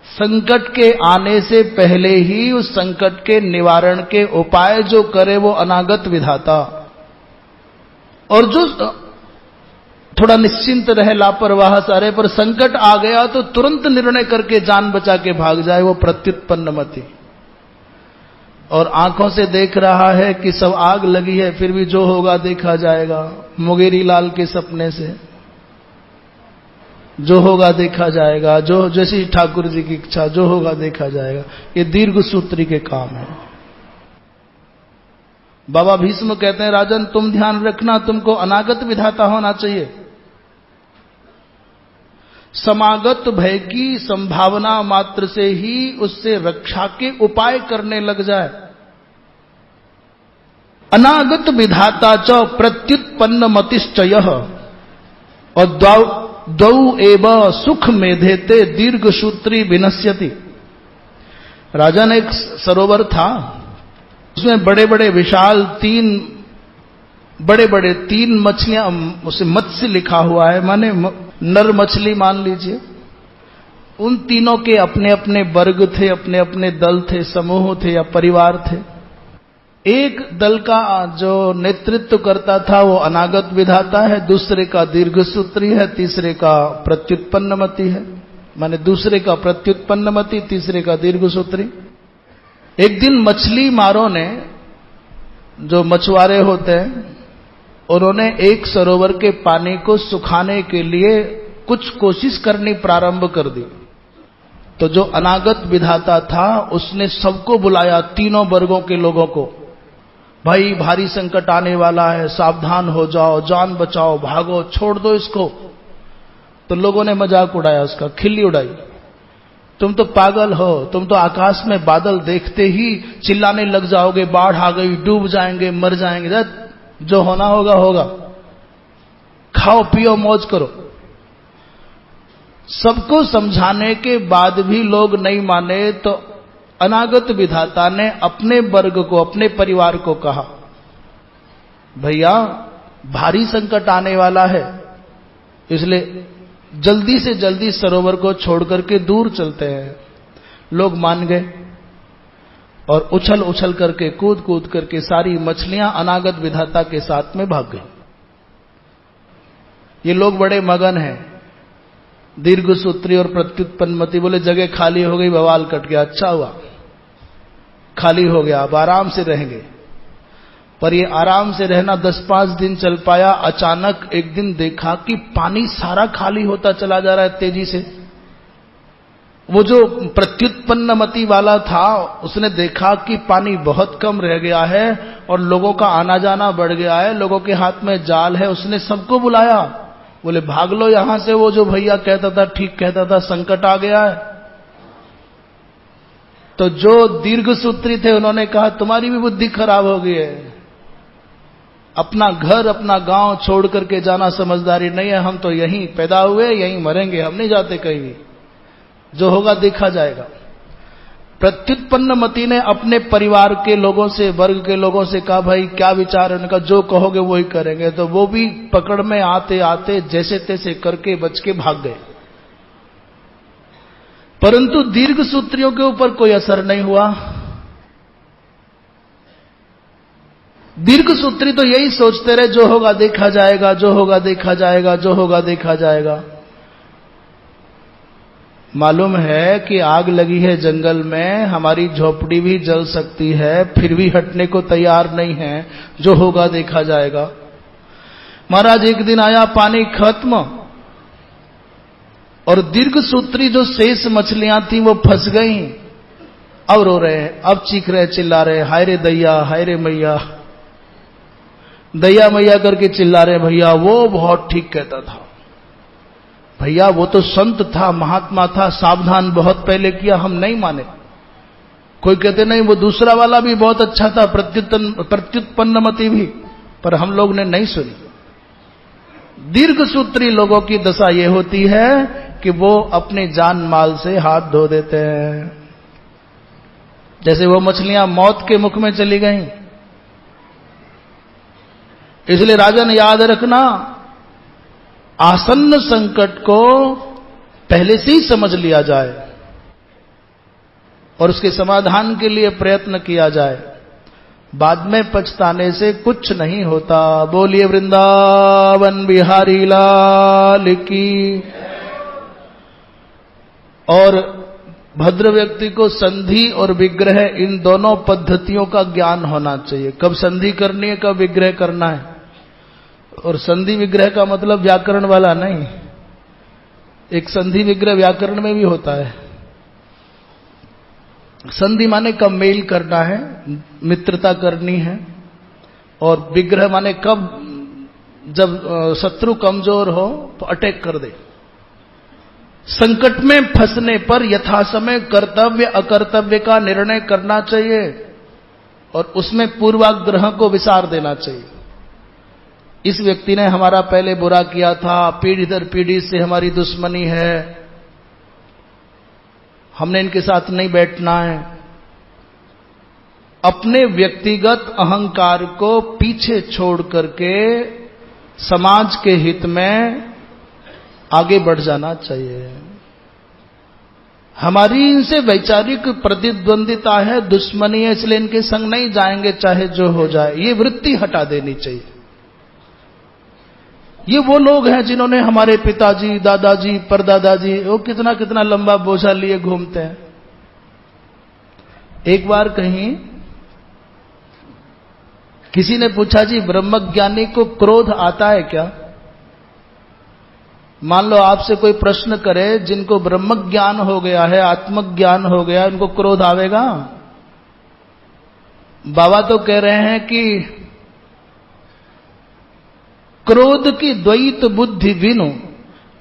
संकट के आने से पहले ही उस संकट के निवारण के उपाय जो करे वो अनागत विधाता, और जो थोड़ा निश्चिंत रहे, लापरवाह सारे पर संकट आ गया तो तुरंत निर्णय करके जान बचा के भाग जाए, वो प्रत्युत्पन्नमति। और आंखों से देख रहा है कि सब आग लगी है, फिर भी जो होगा देखा जाएगा, मुंगेरी लाल के सपने से, जो होगा देखा जाएगा, जो जैसी ठाकुर जी की इच्छा, जो होगा देखा जाएगा। ये दीर्घसूत्री के काम है। बाबा भीष्म कहते हैं राजन तुम ध्यान रखना, तुमको अनागत विधाता होना चाहिए। समागत भय की संभावना मात्र से ही उससे रक्षा के उपाय करने लग जाए। अनागत विधाता च प्रत्युत्पन्न मतिश्चयः और द्वौ एव सुख मेधेते दीर्घसूत्री विनश्यति। राजन एक सरोवर था, उसमें बड़े बड़े विशाल 3 मछलियां, उसे मत्स्य लिखा हुआ है, माने नर मछली मान लीजिए। उन तीनों के अपने अपने वर्ग थे, अपने अपने दल थे, समूह थे या परिवार थे। एक दल का जो नेतृत्व करता था वो अनागत विधाता है, दूसरे का दीर्घसूत्री है, तीसरे का प्रत्युत्पन्नमति है, माने दूसरे का प्रत्युत्पन्नमति, तीसरे का दीर्घसूत्री। एक दिन मछली मारों ने, जो मछुआरे होते हैं, उन्होंने एक सरोवर के पानी को सुखाने के लिए कुछ कोशिश करनी प्रारंभ कर दी। तो जो अनागत विधाता था उसने सबको बुलाया, तीनों वर्गों के लोगों को, भाई भारी संकट आने वाला है, सावधान हो जाओ, जान बचाओ, भागो, छोड़ दो इसको। तो लोगों ने मजाक उड़ाया, उसका खिल्ली उड़ाई, तुम तो पागल हो, तुम तो आकाश में बादल देखते ही चिल्लाने लग जाओगे, बाढ़ आ गई, डूब जाएंगे, मर जाएंगे, जो होना होगा होगा, खाओ पियो मौज करो। सबको समझाने के बाद भी लोग नहीं माने तो अनागत विधाता ने अपने वर्ग को, अपने परिवार को कहा, भैया भारी संकट आने वाला है, इसलिए जल्दी से जल्दी सरोवर को छोड़ करके दूर चलते हैं। लोग मान गए और उछल उछल करके, कूद कूद करके सारी मछलियां अनागत विधाता के साथ में भाग गई। ये लोग बड़े मगन हैं। दीर्घसूत्री और प्रत्युत्पन्नमति बोले जगह खाली हो गई, बवाल कट गया, अच्छा हुआ खाली हो गया, अब आराम से रहेंगे। पर ये आराम से रहना 10-5 दिन चल पाया। अचानक एक दिन देखा कि पानी सारा खाली होता चला जा रहा है तेजी से। वो जो प्रत्युत्पन्नमति वाला था उसने देखा कि पानी बहुत कम रह गया है और लोगों का आना जाना बढ़ गया है, लोगों के हाथ में जाल है। उसने सबको बुलाया, बोले भाग लो यहां से, वो जो भैया कहता था ठीक कहता था, संकट आ गया है। तो जो दीर्घसूत्री थे उन्होंने कहा तुम्हारी भी बुद्धि खराब हो गई है, अपना घर अपना गांव छोड़ करके जाना समझदारी नहीं है, हम तो यहीं पैदा हुए यहीं मरेंगे, हम नहीं जाते कहीं भी, जो होगा देखा जाएगा। प्रत्युत्पन्नमति ने अपने परिवार के लोगों से, वर्ग के लोगों से कहा भाई क्या विचार है? उनका जो कहोगे वो ही करेंगे। तो वो भी पकड़ में आते आते जैसे तैसे करके बच के भाग गए। परंतु दीर्घसूत्रियों के ऊपर कोई असर नहीं हुआ। दीर्घ सूत्री तो यही सोचते रहे, जो होगा देखा जाएगा, जो होगा देखा जाएगा, जो होगा देखा जाएगा। मालूम है कि आग लगी है जंगल में, हमारी झोपड़ी भी जल सकती है, फिर भी हटने को तैयार नहीं है, जो होगा देखा जाएगा। महाराज एक दिन आया, पानी खत्म, और दीर्घ सूत्री जो शेष मछलियां थी वो फंस गई। अब रो रहे हैं, अब चीख रहे, चिल्ला रहे, हाय रे दैया, हाय रे मैया, दैया मैया करके चिल्ला रहे। भैया वो बहुत ठीक कहता था, भैया वो तो संत था, महात्मा था, सावधान बहुत पहले किया, हम नहीं माने। कोई कहते नहीं वो दूसरा वाला भी बहुत अच्छा था, प्रत्युत्पन्नमति भी, पर हम लोग ने नहीं सुनी। दीर्घ सूत्री लोगों की दशा ये होती है कि वो अपने जान माल से हाथ धो देते हैं। जैसे वो मछलियां मौत के मुख में चली गईं। इसलिए राजन याद रखना, आसन्न संकट को पहले से ही समझ लिया जाए और उसके समाधान के लिए प्रयत्न किया जाए, बाद में पछताने से कुछ नहीं होता। बोलिए वृंदावन बिहारी लाल की। और भद्र व्यक्ति को संधि और विग्रह, इन दोनों पद्धतियों का ज्ञान होना चाहिए। कब संधि करनी है, कब विग्रह करना है। और संधि विग्रह का मतलब व्याकरण वाला नहीं, एक संधि विग्रह व्याकरण में भी होता है। संधि माने कब मेल करना है, मित्रता करनी है, और विग्रह माने कब, जब शत्रु कमजोर हो तो अटैक कर दे। संकट में फंसने पर यथासमय कर्तव्य अकर्तव्य का निर्णय करना चाहिए और उसमें पूर्वाग्रह को विसार देना चाहिए। इस व्यक्ति ने हमारा पहले बुरा किया था, पीढ़ी दर पीढ़ी से हमारी दुश्मनी है, हमने इनके साथ नहीं बैठना है। अपने व्यक्तिगत अहंकार को पीछे छोड़ करके समाज के हित में आगे बढ़ जाना चाहिए। हमारी इनसे वैचारिक प्रतिद्वंदिता है, दुश्मनी है, इसलिए इनके संग नहीं जाएंगे चाहे जो हो जाए, ये वृत्ति हटा देनी चाहिए। ये वो लोग हैं जिन्होंने हमारे पिताजी, दादाजी, परदादाजी, वो कितना कितना लंबा बोझा लिए घूमते हैं। एक बार कहीं किसी ने पूछा, जी ब्रह्मज्ञानी को क्रोध आता है क्या? मान लो आपसे कोई प्रश्न करे, जिनको ब्रह्मज्ञान हो गया है, आत्मज्ञान हो गया, उनको क्रोध आवेगा? बाबा तो कह रहे हैं कि क्रोध की द्वैत बुद्धि बिनु,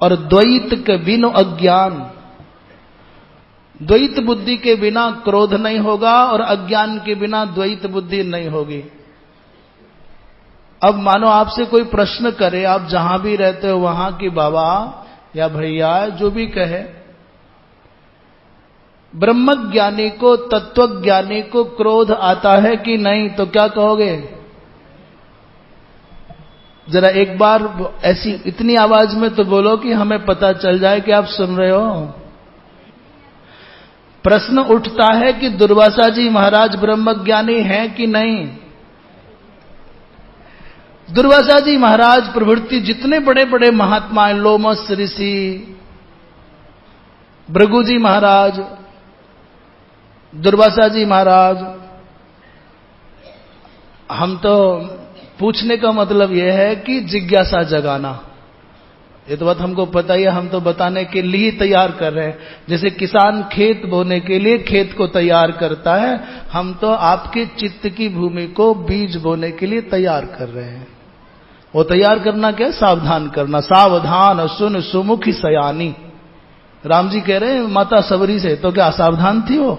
और द्वैत के बिनु अज्ञान। द्वैत बुद्धि के बिना क्रोध नहीं होगा और अज्ञान के बिना द्वैत बुद्धि नहीं होगी। अब मानो आपसे कोई प्रश्न करे, आप जहां भी रहते हो वहां की बाबा या भैया जो भी कहे, ब्रह्मज्ञानी को, तत्वज्ञानी को क्रोध आता है कि नहीं, तो क्या कहोगे? जरा एक बार ऐसी इतनी आवाज में तो बोलो कि हमें पता चल जाए कि आप सुन रहे हो। प्रश्न उठता है कि दुर्वासा जी महाराज ब्रह्मज्ञानी हैं कि नहीं। दुर्वासा जी महाराज प्रभृति जितने बड़े बड़े महात्मा हैं, लोमस ऋषि, भृगु जी महाराज, दुर्वासा जी महाराज, हम तो पूछने का मतलब यह है कि जिज्ञासा जगाना। ये तो बात हमको पता ही है, हम तो बताने के लिए तैयार कर रहे हैं। जैसे किसान खेत बोने के लिए खेत को तैयार करता है, हम तो आपके चित्त की भूमि को बीज बोने के लिए तैयार कर रहे हैं। वो तैयार करना क्या? सावधान करना। सावधान सुन सुमुखी सयानी, राम जी कह रहे हैं माता सबरी से, तो क्या असावधान थी वो?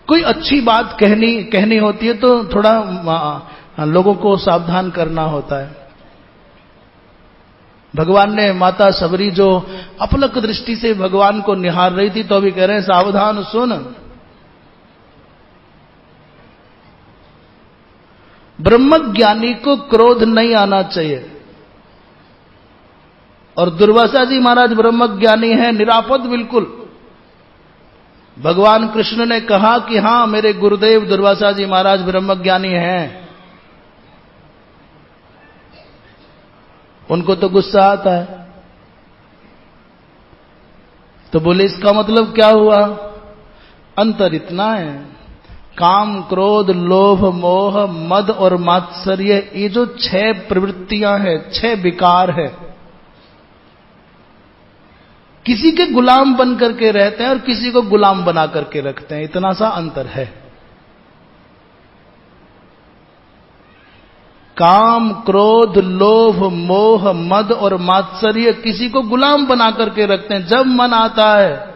कोई अच्छी बात कहनी होती है तो थोड़ा लोगों को सावधान करना होता है। भगवान ने माता सबरी जो अपलक दृष्टि से भगवान को निहार रही थी, तो भी कह रहे हैं सावधान सुन। ब्रह्मज्ञानी को क्रोध नहीं आना चाहिए। और दुर्वासा जी महाराज ब्रह्मज्ञानी हैं, निरापद बिल्कुल। भगवान कृष्ण ने कहा कि हां, मेरे गुरुदेव दुर्वासा जी महाराज ब्रह्मज्ञानी हैं। उनको तो गुस्सा आता है। तो बोले इसका मतलब क्या हुआ? अंतर इतना है, काम, क्रोध, लोभ, मोह, मद और मात्सर्य, ये जो 6 प्रवृत्तियां हैं, 6 विकार है, किसी के गुलाम बन करके रहते हैं और किसी को गुलाम बना करके रखते हैं, इतना सा अंतर है। काम, क्रोध, लोभ, मोह, मद और मात्सर्य किसी को गुलाम बना करके रखते हैं। जब मन आता है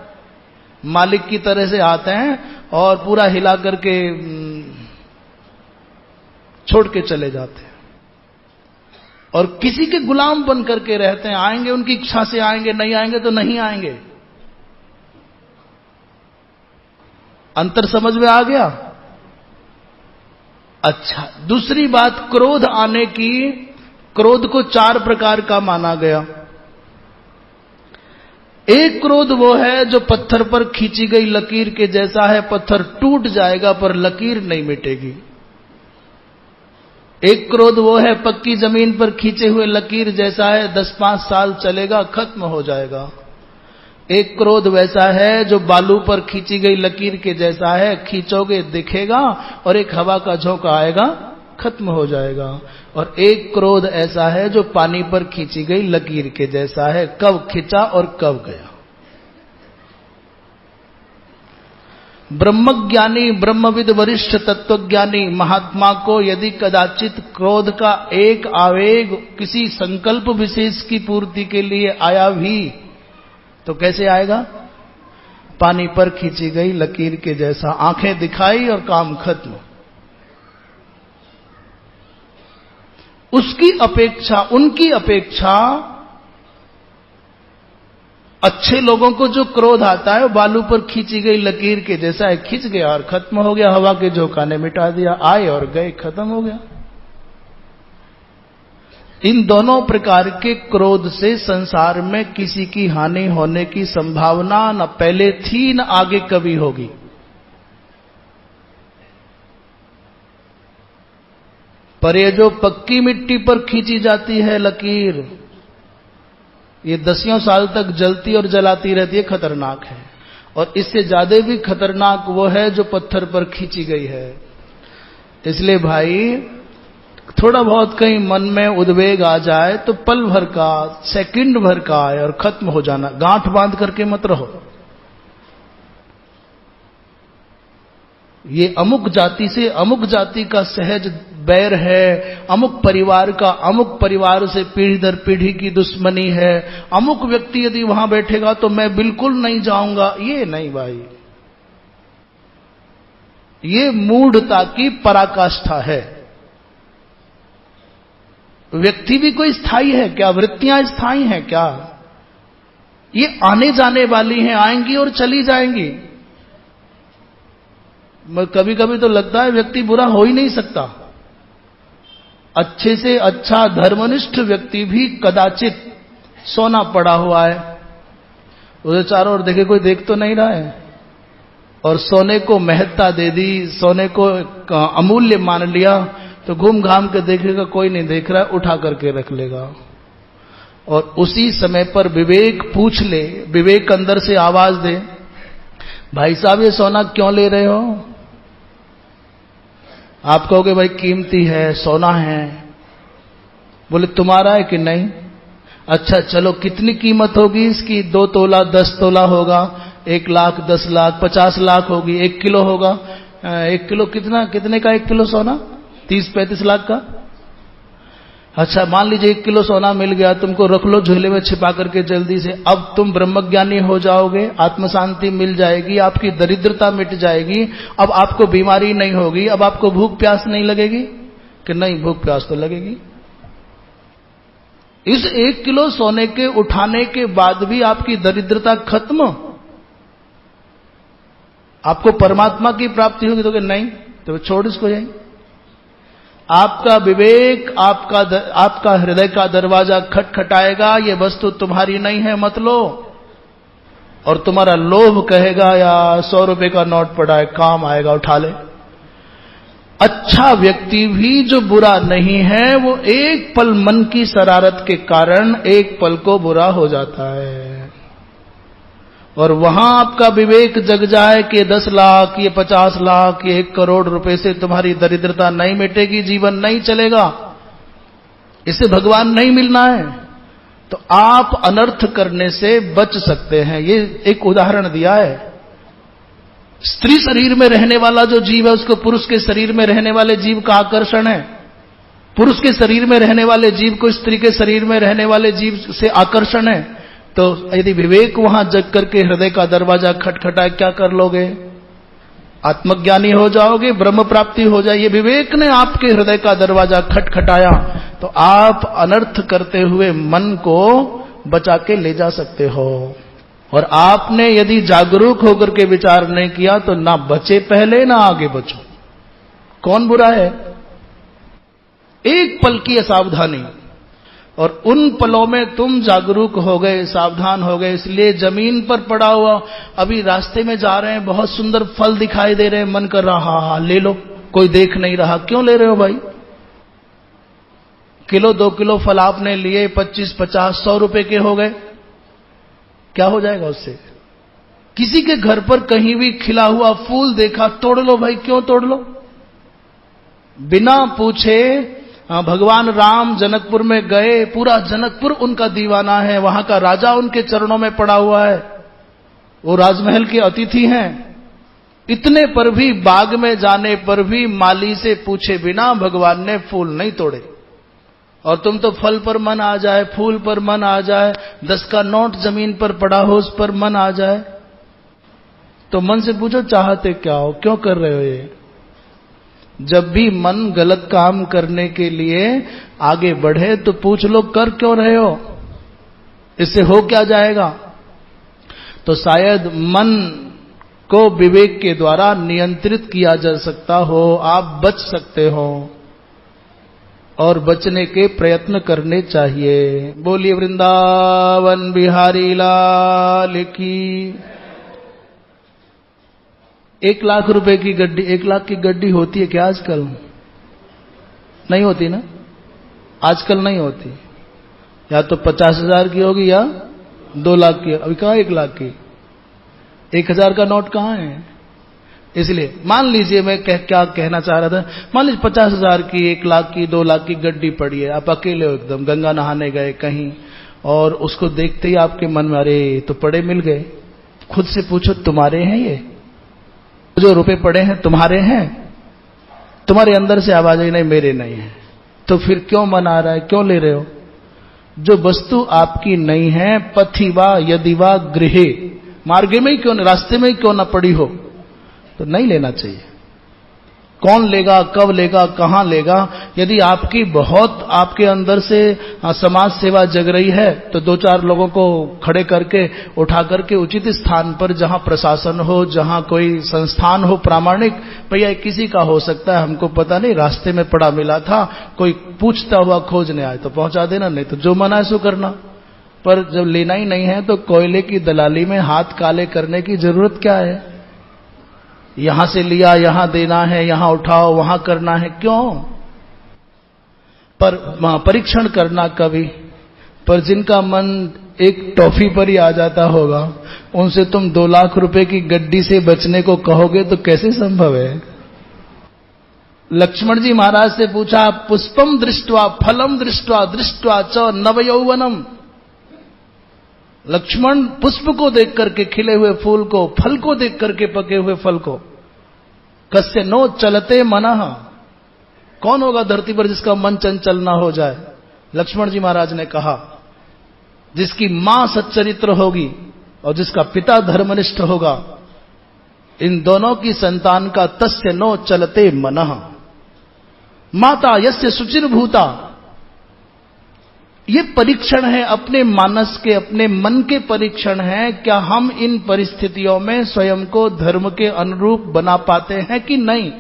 मालिक की तरह से आते हैं और पूरा हिला करके छोड़ के चले जाते हैं, और किसी के गुलाम बन करके रहते हैं। आएंगे उनकी इच्छा से आएंगे, नहीं आएंगे तो नहीं आएंगे। अंतर समझ में आ गया? अच्छा, दूसरी बात क्रोध आने की। क्रोध को 4 प्रकार का माना गया। एक क्रोध वो है जो पत्थर पर खींची गई लकीर के जैसा है, पत्थर टूट जाएगा पर लकीर नहीं मिटेगी। एक क्रोध वो है पक्की जमीन पर खींचे हुए लकीर जैसा है, 10-5 साल चलेगा, खत्म हो जाएगा। एक क्रोध वैसा है जो बालू पर खींची गई लकीर के जैसा है, खींचोगे दिखेगा और एक हवा का झोंका आएगा, खत्म हो जाएगा। और एक क्रोध ऐसा है जो पानी पर खींची गई लकीर के जैसा है, कब खींचा और कब गया। ब्रह्मज्ञानी, ब्रह्मविद, वरिष्ठ तत्वज्ञानी महात्मा को यदि कदाचित क्रोध का एक आवेग किसी संकल्प विशेष की पूर्ति के लिए आया भी तो कैसे आएगा? पानी पर खींची गई लकीर के जैसा, आंखें दिखाई और काम खत्म। उसकी अपेक्षा, उनकी अपेक्षा अच्छे लोगों को जो क्रोध आता है वो बालू पर खींची गई लकीर के जैसा है, खींच गया और खत्म हो गया, हवा के झोंका ने मिटा दिया, आए और गए, खत्म हो गया। इन दोनों प्रकार के क्रोध से संसार में किसी की हानि होने की संभावना न पहले थी न आगे कभी होगी। पर ये जो पक्की मिट्टी पर खींची जाती है लकीर, ये 10 साल तक जलती और जलाती रहती है, खतरनाक है। और इससे ज्यादा भी खतरनाक वो है जो पत्थर पर खींची गई है। इसलिए भाई, थोड़ा बहुत कहीं मन में उद्वेग आ जाए तो पल भर का, सेकंड भर का आए और खत्म हो जाना, गांठ बांध करके मत रहो। ये अमुक जाति से अमुक जाति का सहज बैर है, अमुक परिवार का अमुक परिवार से पीढ़ी दर पीढ़ी की दुश्मनी है, अमुक व्यक्ति यदि वहां बैठेगा तो मैं बिल्कुल नहीं जाऊंगा, ये नहीं भाई। ये मूढ़ता की पराकाष्ठा है। व्यक्ति भी कोई स्थायी है क्या? वृत्तियां स्थायी हैं क्या? ये आने जाने वाली हैं, आएंगी और चली जाएंगी। कभी कभी तो लगता है व्यक्ति बुरा हो ही नहीं सकता। अच्छे से अच्छा धर्मनिष्ठ व्यक्ति भी कदाचित सोना पड़ा हुआ है, उसे चारों ओर देखे कोई देख तो नहीं रहा है, और सोने को महत्ता दे दी, सोने को अमूल्य मान लिया, तो घूम घाम के देखेगा कोई नहीं देख रहा है, उठा करके रख लेगा। और उसी समय पर विवेक पूछ ले, विवेक अंदर से आवाज दे, भाई साहब ये सोना क्यों ले रहे हो? आप कहोगे भाई कीमती है, सोना है। बोले तुम्हारा है कि नहीं? अच्छा चलो कितनी कीमत होगी इसकी? 2 तोला, 10 तोला होगा, 1 लाख, 10 लाख, 50 लाख होगी, 1 किलो होगा। 1 किलो कितने का 1 किलो सोना? 30-35 लाख का। अच्छा मान लीजिए 1 किलो सोना मिल गया, तुमको रख लो झोले में छिपा करके जल्दी से। अब तुम ब्रह्मज्ञानी हो जाओगे, आत्म शांति मिल जाएगी, आपकी दरिद्रता मिट जाएगी, अब आपको बीमारी नहीं होगी, अब आपको भूख प्यास नहीं लगेगी कि नहीं? भूख प्यास तो लगेगी। इस 1 किलो सोने के उठाने के बाद भी आपकी दरिद्रता खत्म, आपको परमात्मा की प्राप्ति होगी तो कि नहीं, तो छोड़ इसको यही। आपका विवेक, आपका हृदय का दरवाजा खटखटाएगा, ये वस्तु तुम्हारी नहीं है, मत लो। और तुम्हारा लोभ कहेगा या 100 रुपए का नोट पड़ा है, काम आएगा, उठा ले। अच्छा व्यक्ति भी जो बुरा नहीं है, वो एक पल मन की शरारत के कारण एक पल को बुरा हो जाता है। और वहां आपका विवेक जग जाए कि 10 लाख, ये 50 लाख, ये 1 करोड़ रुपए से तुम्हारी दरिद्रता नहीं मिटेगी, जीवन नहीं चलेगा, इससे भगवान नहीं मिलना है, तो आप अनर्थ करने से बच सकते हैं। ये एक उदाहरण दिया है। स्त्री शरीर में रहने वाला जो जीव है, उसको पुरुष के शरीर में रहने वाले जीव का आकर्षण है। पुरुष के शरीर में रहने वाले जीव को स्त्री के शरीर में रहने वाले जीव से आकर्षण है। तो यदि विवेक वहां जग करके हृदय का दरवाजा खटखटाए, क्या कर लोगे? आत्मज्ञानी हो जाओगे, ब्रह्म प्राप्ति हो जाए। ये विवेक ने आपके हृदय का दरवाजा खटखटाया तो आप अनर्थ करते हुए मन को बचा के ले जा सकते हो। और आपने यदि जागरूक होकर के विचार नहीं किया तो ना बचे पहले, ना आगे बचो। कौन बुरा है? एक पल की असावधानी, और उन पलों में तुम जागरूक हो गए, सावधान हो गए। इसलिए जमीन पर पड़ा हुआ, अभी रास्ते में जा रहे हैं, बहुत सुंदर फल दिखाई दे रहे हैं, मन कर रहा, हाँ ले लो, कोई देख नहीं रहा। क्यों ले रहे हो भाई? किलो 2 किलो फल आपने लिए, 25, 50, 100 रुपए के हो गए, क्या हो जाएगा उससे? किसी के घर पर कहीं भी खिला हुआ फूल देखा, तोड़ लो भाई। क्यों तोड़ लो? बिना पूछे भगवान राम जनकपुर में गए, पूरा जनकपुर उनका दीवाना है, वहां का राजा उनके चरणों में पड़ा हुआ है, वो राजमहल के अतिथि हैं। इतने पर भी, बाग में जाने पर भी माली से पूछे बिना भगवान ने फूल नहीं तोड़े। और तुम तो फल पर मन आ जाए, फूल पर मन आ जाए, 10 का नोट जमीन पर पड़ा हो उस पर मन आ जाए। तो मन से पूछो चाहते क्या हो, क्यों कर रहे हो ये? जब भी मन गलत काम करने के लिए आगे बढ़े तो पूछ लो कर क्यों रहे हो, इससे हो क्या जाएगा? तो शायद मन को विवेक के द्वारा नियंत्रित किया जा सकता हो, आप बच सकते हो, और बचने के प्रयत्न करने चाहिए। बोलिए वृंदावन बिहारी लाल की। 1 लाख रुपए की गड्डी, 1 लाख की गड्डी होती है क्या आजकल? नहीं होती ना, आजकल नहीं होती। या तो 50,000 की होगी या 2 लाख की। अभी कहां 1 लाख की? 1,000 का नोट कहां है? इसलिए मान लीजिए मैं क्या कहना चाह रहा था, मान लीजिए 50,000 की, 1 लाख की, 2 लाख की गड्डी पड़ी है, आप अकेले हो, एकदम गंगा नहाने गए कहीं, और उसको देखते ही आपके मन में अरे तो पड़े मिल गए। खुद से पूछो तुम्हारे हैं ये जो रुपए पड़े हैं? तुम्हारे हैं? तुम्हारे अंदर से आवाज आई नहीं मेरे नहीं है। तो फिर क्यों मन आ रहा है, क्यों ले रहे हो? जो वस्तु आपकी नहीं है, पथिवा यदिवा गृहे, मार्गे में ही क्यों, रास्ते में ही क्यों ना पड़ी हो, तो नहीं लेना चाहिए। कौन लेगा, कब लेगा, कहां लेगा? यदि आपकी बहुत आपके अंदर से समाज सेवा जग रही है तो 2-4 लोगों को खड़े करके उठा करके उचित स्थान पर, जहां प्रशासन हो, जहां कोई संस्थान हो प्रामाणिक, भैया किसी का हो सकता है, हमको पता नहीं, रास्ते में पड़ा मिला था, कोई पूछता हुआ खोजने आए तो पहुंचा देना, नहीं तो जो मना है सो करना। पर जब लेना ही नहीं है तो कोयले की दलाली में हाथ काले करने की जरूरत क्या है? यहां से लिया, यहां देना है, यहां उठाओ, वहां करना है, क्यों? पर परीक्षण करना कभी, पर जिनका मन एक टॉफी पर ही आ जाता होगा, उनसे तुम 2 लाख रुपए की गड्डी से बचने को कहोगे तो कैसे संभव है? लक्ष्मण जी महाराज से पूछा, पुष्पम दृष्ट्वा फलम दृष्ट्वा दृष्ट्वा च नवयौवनम। लक्ष्मण पुष्प को देख करके, खिले हुए फूल को, फल को देख करके, पके हुए फल को, कस्य नो चलते मनः, कौन होगा धरती पर जिसका मन चंचल ना हो जाए? लक्ष्मण जी महाराज ने कहा, जिसकी मां सच्चरित्र होगी और जिसका पिता धर्मनिष्ठ होगा, इन दोनों की संतान का तस्य नो चलते मनः। माता यस्य शुचिर्भूता, ये परीक्षण है अपने मानस के, अपने मन के परीक्षण है। क्या हम इन परिस्थितियों में स्वयं को धर्म के अनुरूप बना पाते हैं कि नहीं,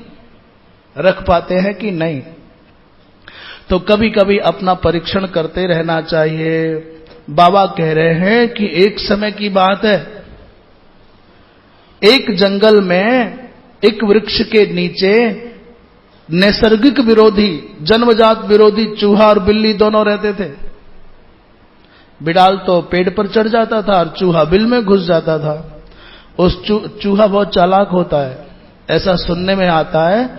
रख पाते हैं कि नहीं? तो कभी कभी अपना परीक्षण करते रहना चाहिए। बाबा कह रहे हैं कि एक समय की बात है, एक जंगल में एक वृक्ष के नीचे नैसर्गिक विरोधी, जन्मजात विरोधी चूहा और बिल्ली दोनों रहते थे। बिड़ाल तो पेड़ पर चढ़ जाता था और चूहा बिल में घुस जाता था। उस चूहा बहुत चालाक होता है, ऐसा सुनने में आता है।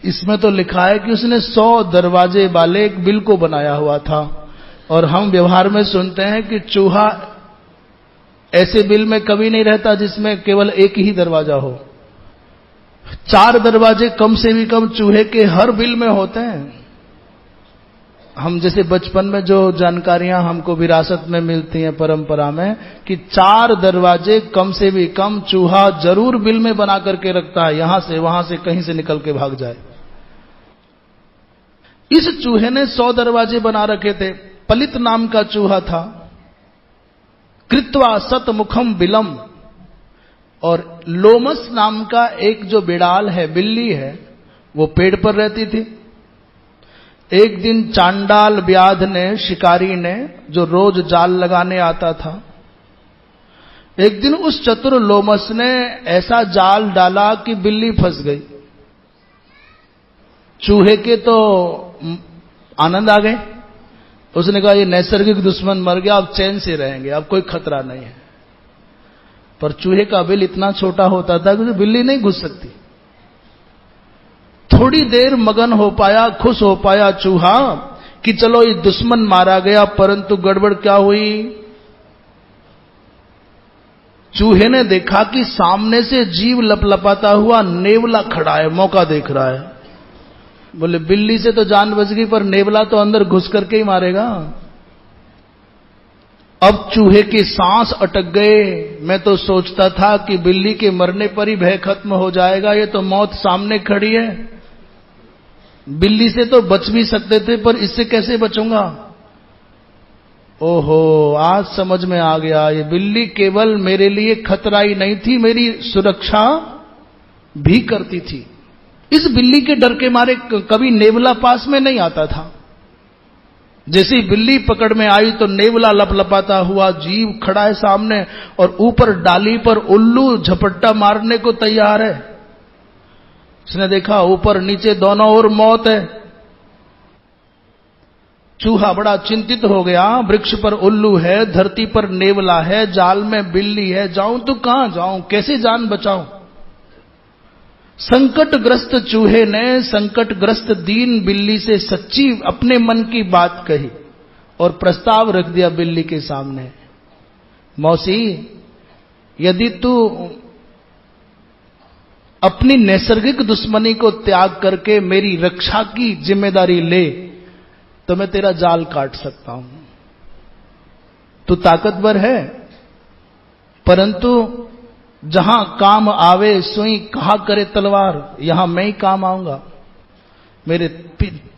इसमें तो लिखा है कि उसने 100 दरवाजे वाले एक बिल को बनाया हुआ था, और हम व्यवहार में सुनते हैं कि चूहा ऐसे बिल में कभी नहीं रहता जिसमें केवल एक ही दरवाजा हो। 4 दरवाजे कम से भी कम चूहे के हर बिल में होते हैं। हम जैसे बचपन में जो जानकारियां हमको विरासत में मिलती हैं परंपरा में, कि 4 दरवाजे कम से भी कम चूहा जरूर बिल में बना करके रखता है, यहां से वहां से कहीं से निकल के भाग जाए। इस चूहे ने 100 दरवाजे बना रखे थे। पलित नाम का चूहा था। कृत्वा सतमुखम बिलम। और लोमस नाम का एक जो बिड़ाल है, बिल्ली है, वो पेड़ पर रहती थी। एक दिन चांडाल व्याध ने, शिकारी ने, जो रोज जाल लगाने आता था, एक दिन उस चतुर लोमस ने ऐसा जाल डाला कि बिल्ली फंस गई। चूहे के तो आनंद आ गए। उसने कहा ये नैसर्गिक दुश्मन मर गया, अब चैन से रहेंगे, अब कोई खतरा नहीं है। पर चूहे का बिल इतना छोटा होता था कि बिल्ली नहीं घुस सकती। थोड़ी देर मगन हो पाया, खुश हो पाया चूहा कि चलो ये दुश्मन मारा गया, परंतु गड़बड़ क्या हुई? चूहे ने देखा कि सामने से जीव लपलपाता हुआ नेवला खड़ा है, मौका देख रहा है। बोले बिल्ली से तो जान बच गई, पर नेवला तो अंदर घुस करके ही मारेगा। अब चूहे के सांस अटक गए। मैं तो सोचता था कि बिल्ली के मरने पर ही भय खत्म हो जाएगा, ये तो मौत सामने खड़ी है। बिल्ली से तो बच भी सकते थे, पर इससे कैसे बचूंगा? ओहो, आज समझ में आ गया, ये बिल्ली केवल मेरे लिए खतरा ही नहीं थी, मेरी सुरक्षा भी करती थी। इस बिल्ली के डर के मारे कभी नेवला पास में नहीं आता था। जैसे ही बिल्ली पकड़ में आई तो नेवला लपलपाता हुआ जीव खड़ा है सामने, और ऊपर डाली पर उल्लू झपट्टा मारने को तैयार है। उसने देखा ऊपर नीचे दोनों ओर मौत है। चूहा बड़ा चिंतित हो गया। वृक्ष पर उल्लू है, धरती पर नेवला है, जाल में बिल्ली है, जाऊं तो कहां जाऊं, कैसे जान बचाऊं? संकटग्रस्त चूहे ने संकटग्रस्त दीन बिल्ली से सच्ची अपने मन की बात कही और प्रस्ताव रख दिया बिल्ली के सामने। मौसी, यदि तू अपनी नैसर्गिक दुश्मनी को त्याग करके मेरी रक्षा की जिम्मेदारी ले, तो मैं तेरा जाल काट सकता हूं। तू ताकतवर है, परंतु जहां काम आवे सोई कहा करे तलवार, यहां मैं ही काम आऊंगा। मेरे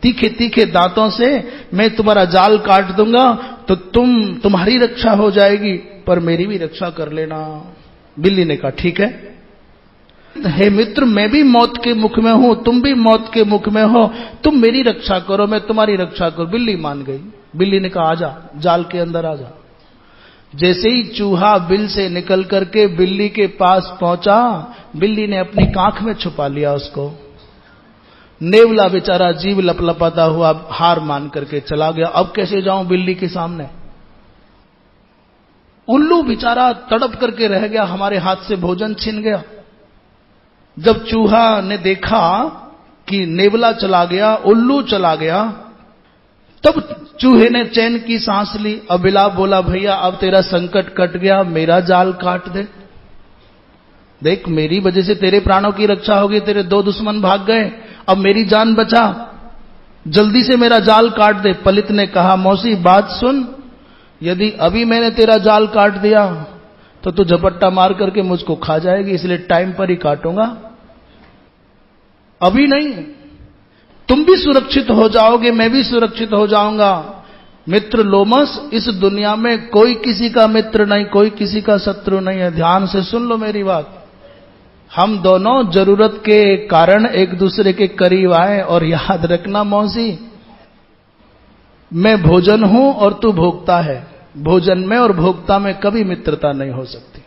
तीखे तीखे दांतों से मैं तुम्हारा जाल काट दूंगा, तो तुम्हारी रक्षा हो जाएगी, पर मेरी भी रक्षा कर लेना। बिल्ली ने कहा ठीक है। हे मित्र, मैं भी मौत के मुख में हूं, तुम भी मौत के मुख में हो, तुम मेरी रक्षा करो, मैं तुम्हारी रक्षा करूं। बिल्ली मान गई। बिल्ली ने कहा आजा, जाल के अंदर आजा। जैसे ही चूहा बिल से निकल करके बिल्ली के पास पहुंचा, बिल्ली ने अपनी कांख में छुपा लिया उसको। नेवला बेचारा जीव लपलपाता हुआ हार मान करके चला गया। अब कैसे जाऊं बिल्ली के सामने? उल्लू बेचारा तड़प करके रह गया, हमारे हाथ से भोजन छिन गया। जब चूहा ने देखा कि नेवला चला गया, उल्लू चला गया, तब चूहे ने चैन की सांस ली। अबिला बोला भैया अब तेरा संकट कट गया, मेरा जाल काट दे। देख मेरी वजह से तेरे प्राणों की रक्षा होगी, तेरे 2 दुश्मन भाग गए, अब मेरी जान बचा, जल्दी से मेरा जाल काट दे। पलित ने कहा मौसी बात सुन, यदि अभी मैंने तेरा जाल काट दिया तो तू झपट्टा मार करके मुझको खा जाएगी, इसलिए टाइम पर ही काटूंगा, अभी नहीं। तुम भी सुरक्षित हो जाओगे, मैं भी सुरक्षित हो जाऊंगा। मित्र लोमस, इस दुनिया में कोई किसी का मित्र नहीं, कोई किसी का शत्रु नहीं है। ध्यान से सुन लो मेरी बात। हम दोनों जरूरत के कारण एक दूसरे के करीब आए, और याद रखना मौसी, मैं भोजन हूं और तू भोक्ता है। भोजन में और भोक्ता में कभी मित्रता नहीं हो सकती।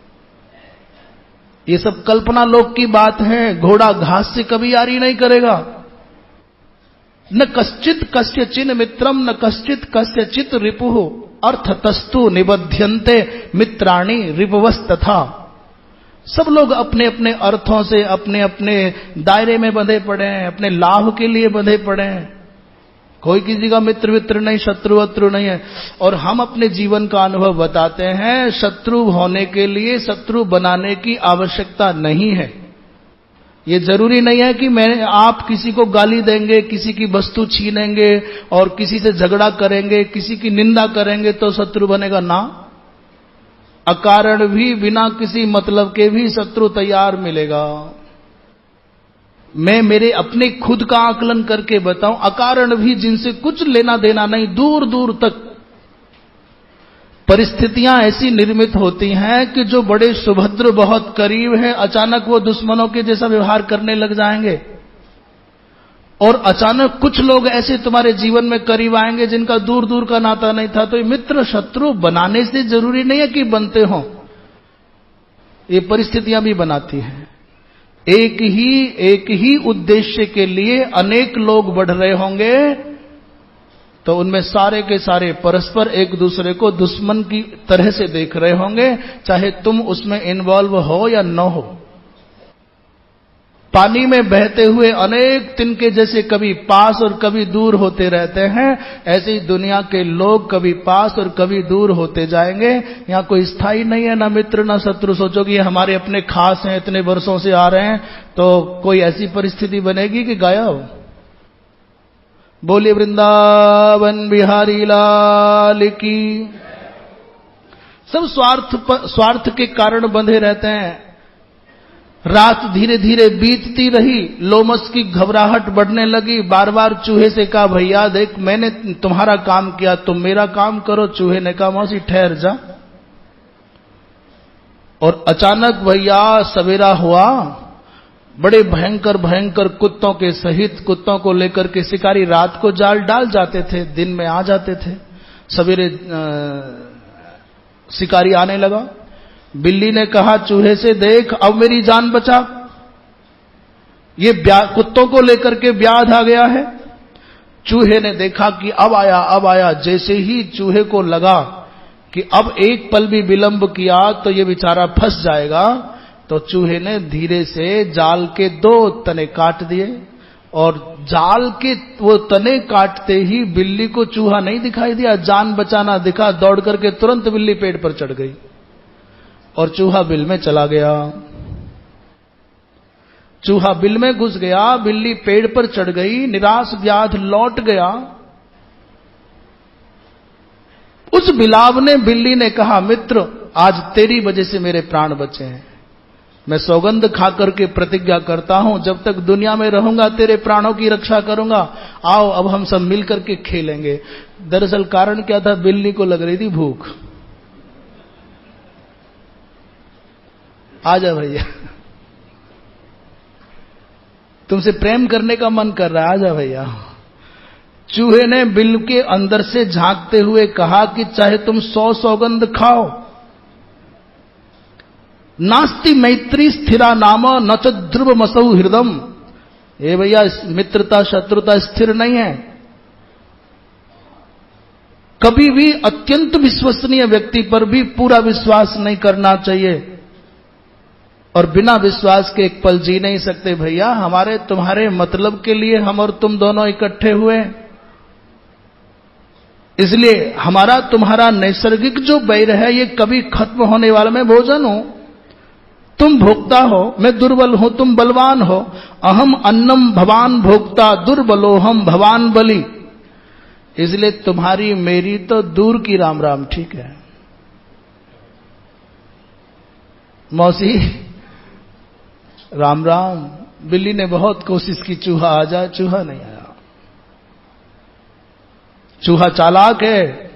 ये सब कल्पना लोक की बात है। घोड़ा घास से कभी यारी नहीं करेगा। न कश्चित कस्यचिन मित्रम न कश्चित कस्यचित रिपुः अर्थतस्तु निबध्यन्ते मित्राणि रिपवस्तथा। सब लोग अपने अपने अर्थों से अपने अपने दायरे में बंधे पड़े हैं, अपने लाभ के लिए बंधे पड़े हैं। कोई किसी का मित्र वित्र नहीं, शत्रु वत्रु नहीं है। और हम अपने जीवन का अनुभव बताते हैं, शत्रु होने के लिए शत्रु बनाने की आवश्यकता नहीं है। ये जरूरी नहीं है कि आप किसी को गाली देंगे, किसी की वस्तु छीनेंगे और किसी से झगड़ा करेंगे, किसी की निंदा करेंगे तो शत्रु बनेगा ना। अकारण भी, बिना किसी मतलब के भी शत्रु तैयार मिलेगा। मैं मेरे अपने खुद का आकलन करके बताऊं, अकारण भी जिनसे कुछ लेना देना नहीं, दूर दूर तक परिस्थितियां ऐसी निर्मित होती हैं कि जो बड़े सुभद्र बहुत करीब हैं, अचानक वो दुश्मनों के जैसा व्यवहार करने लग जाएंगे। और अचानक कुछ लोग ऐसे तुम्हारे जीवन में करीब आएंगे जिनका दूर दूर का नाता नहीं था। तो ये मित्र शत्रु बनाने से जरूरी नहीं है कि बनते हों, ये परिस्थितियां भी बनाती हैं। एक ही उद्देश्य के लिए अनेक लोग बढ़ रहे होंगे तो उनमें सारे के सारे परस्पर एक दूसरे को दुश्मन की तरह से देख रहे होंगे, चाहे तुम उसमें इन्वॉल्व हो या न हो। पानी में बहते हुए अनेक तिनके जैसे कभी पास और कभी दूर होते रहते हैं, ऐसे ही दुनिया के लोग कभी पास और कभी दूर होते जाएंगे। यहां कोई स्थायी नहीं है, ना मित्र ना शत्रु। सोचो कि ये हमारे अपने खास हैं, इतने वर्षों से आ रहे हैं, तो कोई ऐसी परिस्थिति बनेगी कि गायब। बोलिए वृंदावन बिहारी लाल की। सब स्वार्थ के कारण बंधे रहते हैं। रात धीरे धीरे बीतती रही, लोमस की घबराहट बढ़ने लगी। बार बार चूहे से कहा, भैया देख मैंने तुम्हारा काम किया, तुम मेरा काम करो। चूहे ने कहा, मौसी ठहर जा। और अचानक भैया सवेरा हुआ। बड़े भयंकर भयंकर कुत्तों के सहित, कुत्तों को लेकर के शिकारी रात को जाल डाल जाते थे, दिन में आ जाते थे। सवेरे शिकारी आने लगा। बिल्ली ने कहा चूहे से, देख अब मेरी जान बचा, ये कुत्तों को लेकर के व्याध आ गया है। चूहे ने देखा कि अब आया। जैसे ही चूहे को लगा कि अब एक पल भी विलंब किया तो ये बेचारा फंस जाएगा, तो चूहे ने धीरे से जाल के 2 तने काट दिए। और जाल के वो तने काटते ही बिल्ली को चूहा नहीं दिखाई दिया, जान बचाना दिखा। दौड़ करके तुरंत बिल्ली पेड़ पर चढ़ गई और चूहा बिल में चला गया। चूहा बिल में घुस गया, बिल्ली पेड़ पर चढ़ गई, निराश व्याध लौट गया। उस बिलाव ने, बिल्ली ने कहा, मित्र आज तेरी वजह से मेरे प्राण बचे हैं। मैं सौगंध खाकर के प्रतिज्ञा करता हूं, जब तक दुनिया में रहूंगा तेरे प्राणों की रक्षा करूंगा। आओ अब हम सब मिलकर के खेलेंगे। दरअसल कारण क्या था, बिल्ली को लग रही थी भूख। आजा भैया, तुमसे प्रेम करने का मन कर रहा है, आजा भैया। चूहे ने बिल के अंदर से झांकते हुए कहा कि चाहे तुम 100 सौगंध खाओ, नास्ति मैत्री स्थिरा नाम न च ध्रुव मसौ हृदम। ये भैया मित्रता शत्रुता स्थिर नहीं है। कभी भी अत्यंत विश्वसनीय व्यक्ति पर भी पूरा विश्वास नहीं करना चाहिए, और बिना विश्वास के एक पल जी नहीं सकते। भैया हमारे तुम्हारे मतलब के लिए हम और तुम दोनों इकट्ठे हुए, इसलिए हमारा तुम्हारा नैसर्गिक जो बैर है ये कभी खत्म होने वाला। मैं भोजन हूं, तुम भोक्ता हो, मैं दुर्बल हूं, तुम बलवान हो। अहम अन्नम भवान भोक्ता दुर्बलोहम भवान बलि। इसलिए तुम्हारी मेरी तो दूर की राम राम, ठीक है मौसी, राम राम। बिल्ली ने बहुत कोशिश की चूहा आ जाए, चूहा नहीं आया। चूहा चालाक है,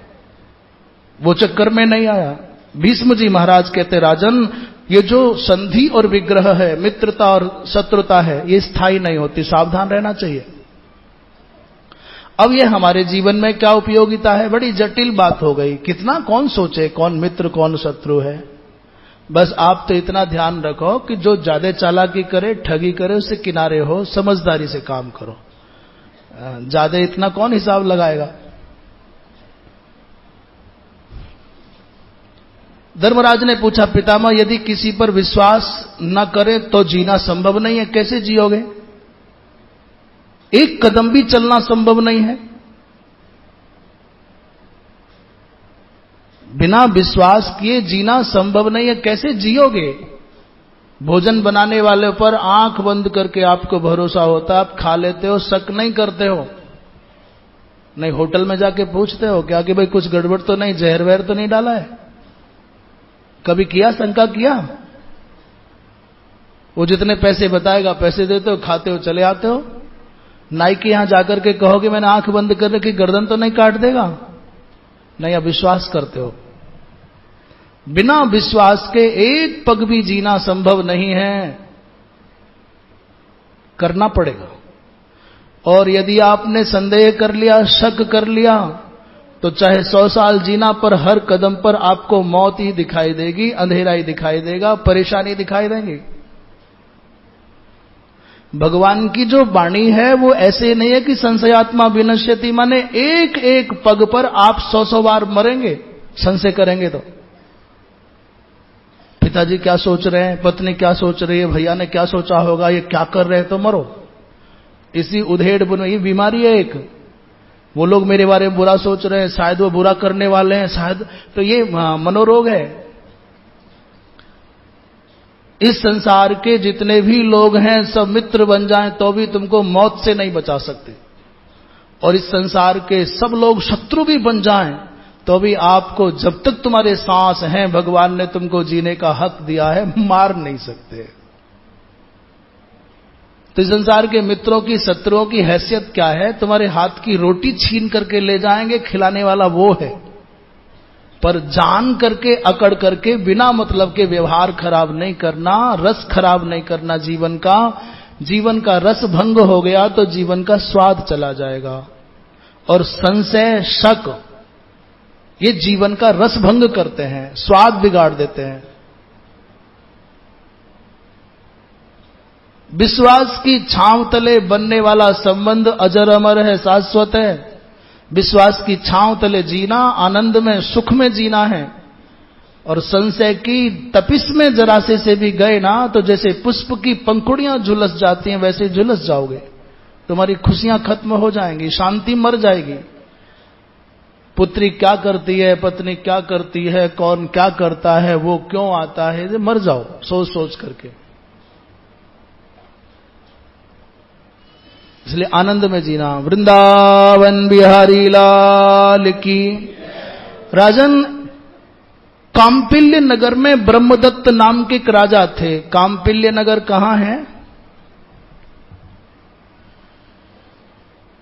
वो चक्कर में नहीं आया। भीष्म जी महाराज कहते, राजन ये जो संधि और विग्रह है, मित्रता और शत्रुता है, ये स्थायी नहीं होती, सावधान रहना चाहिए। अब ये हमारे जीवन में क्या उपयोगिता है, बड़ी जटिल बात हो गई। कितना कौन सोचे कौन मित्र कौन शत्रु है। बस आप तो इतना ध्यान रखो कि जो ज्यादा चालाकी करे, ठगी करे, उससे किनारे हो, समझदारी से काम करो। ज्यादा इतना कौन हिसाब लगाएगा। धर्मराज ने पूछा, पितामह यदि किसी पर विश्वास न करे तो जीना संभव नहीं है, कैसे जियोगे? एक कदम भी चलना संभव नहीं है। बिना विश्वास किए जीना संभव नहीं है, कैसे जियोगे? भोजन बनाने वाले पर आंख बंद करके आपको भरोसा होता, आप खा लेते हो, शक नहीं करते हो। नहीं होटल में जाके पूछते हो क्या कि भाई कुछ गड़बड़ तो नहीं, जहर वहर तो नहीं डाला है? कभी किया, शंका किया? वो जितने पैसे बताएगा पैसे देते हो, खाते हो, चले आते हो। नाई के यहां जाकर के कहोगे मैंने आंख बंद कर रखी, गर्दन तो नहीं काट देगा? नहीं, अब विश्वास करते हो। बिना विश्वास के एक पग भी जीना संभव नहीं है, करना पड़ेगा। और यदि आपने संदेह कर लिया, शक कर लिया, तो चाहे 100 साल जीना, पर हर कदम पर आपको मौत ही दिखाई देगी, अंधेरा ही दिखाई देगा, परेशानी दिखाई देंगी। भगवान की जो वाणी है वो ऐसे नहीं है कि संशयात्मा विनश्यति, माने एक एक पग पर आप 100 बार मरेंगे संशय करेंगे तो। पिताजी क्या सोच रहे हैं, पत्नी क्या सोच रही है, भैया ने क्या सोचा होगा, ये क्या कर रहे हैं, तो मरो। इसी उधेड़ बुन, ये बीमारी है एक। वो लोग मेरे बारे में बुरा सोच रहे हैं, शायद वो बुरा करने वाले हैं, शायद, तो ये मनोरोग है। इस संसार के जितने भी लोग हैं सब मित्र बन जाएं तो भी तुमको मौत से नहीं बचा सकते, और इस संसार के सब लोग शत्रु भी बन जाएं तो भी आपको, जब तक तुम्हारे सांस हैं, भगवान ने तुमको जीने का हक दिया है, मार नहीं सकते। तो इस संसार के मित्रों की, शत्रुओं की हैसियत क्या है? तुम्हारे हाथ की रोटी छीन करके ले जाएंगे, खिलाने वाला वो है। पर जान करके, अकड़ करके, बिना मतलब के व्यवहार खराब नहीं करना, रस खराब नहीं करना जीवन का। जीवन का रस भंग हो गया तो जीवन का स्वाद चला जाएगा। और संशय, शक, ये जीवन का रस भंग करते हैं, स्वाद बिगाड़ देते हैं। विश्वास की छांव तले बनने वाला संबंध अजर अमर है, शाश्वत है। विश्वास की छांव तले जीना, आनंद में, सुख में जीना है। और संशय की तपिश में जरा से भी गए ना, तो जैसे पुष्प की पंखुड़ियां झुलस जाती हैं वैसे झुलस जाओगे। तुम्हारी खुशियां खत्म हो जाएंगी, शांति मर जाएगी। पुत्री क्या करती है, पत्नी क्या करती है, कौन क्या करता है, वो क्यों आता है, मर जाओ सोच सोच करके। इसलिए आनंद में जीना। वृंदावन बिहारी लाल की। राजन, काम्पिल्य नगर में ब्रह्मदत्त नाम के एक राजा थे। काम्पिल्य नगर कहां है?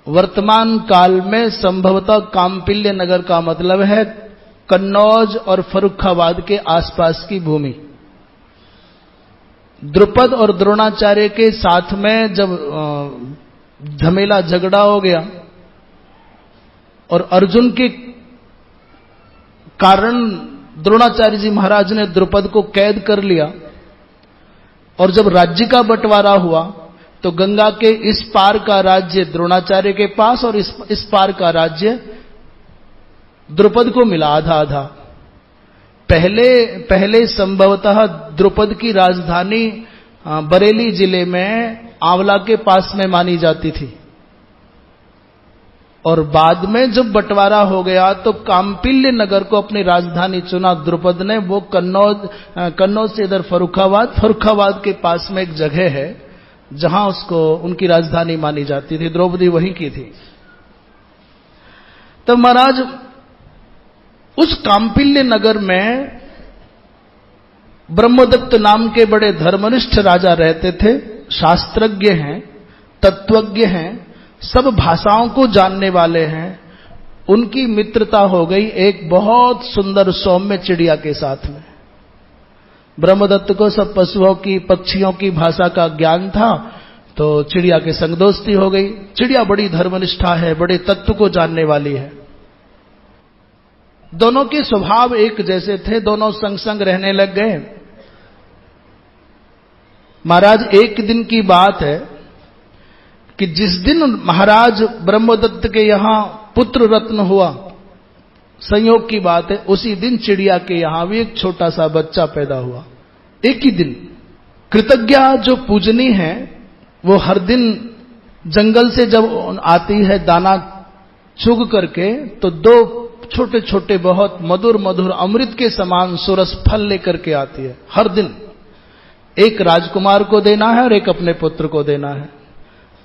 वर्तमान काल में संभवतः काम्पिल्य नगर का मतलब है कन्नौज और फर्रुखाबाद के आसपास की भूमि। द्रुपद और द्रोणाचार्य के साथ में जब झमेला झगड़ा हो गया और अर्जुन के कारण द्रोणाचार्य जी महाराज ने द्रुपद को कैद कर लिया, और जब राज्य का बंटवारा हुआ तो गंगा के इस पार का राज्य द्रोणाचार्य के पास और इस पार का राज्य द्रुपद को मिला, आधा आधा। पहले संभवतः द्रुपद की राजधानी बरेली जिले में आंवला के पास में मानी जाती थी, और बाद में जब बंटवारा हो गया तो काम्पिल्य नगर को अपनी राजधानी चुना द्रुपद ने। वो कन्नौज से इधर फर्रुखाबाद के पास में एक जगह है जहां उसको उनकी राजधानी मानी जाती थी। द्रौपदी वहीं की थी। तो महाराज, उस काम्पिल्य नगर में ब्रह्मदत्त नाम के बड़े धर्मनिष्ठ राजा रहते थे। शास्त्रज्ञ हैं, तत्वज्ञ हैं, सब भाषाओं को जानने वाले हैं। उनकी मित्रता हो गई एक बहुत सुंदर सौम्य चिड़िया के साथ में। ब्रह्मदत्त को सब पशुओं की, पक्षियों की भाषा का ज्ञान था, तो चिड़िया के संग दोस्ती हो गई। चिड़िया बड़ी धर्मनिष्ठा है, बड़े तत्व को जानने वाली है। दोनों के स्वभाव एक जैसे थे, दोनों संग संग रहने लग गए। महाराज एक दिन की बात है कि जिस दिन महाराज ब्रह्मदत्त के यहां पुत्र रत्न हुआ, संयोग की बात है, उसी दिन चिड़िया के यहां भी एक छोटा सा बच्चा पैदा हुआ, एक ही दिन। कृतज्ञा जो पूजनी है वो हर दिन जंगल से जब आती है दाना चुग करके, तो दो छोटे छोटे बहुत मधुर मधुर अमृत के समान सुरस फल लेकर के आती है हर दिन। एक राजकुमार को देना है और एक अपने पुत्र को देना है।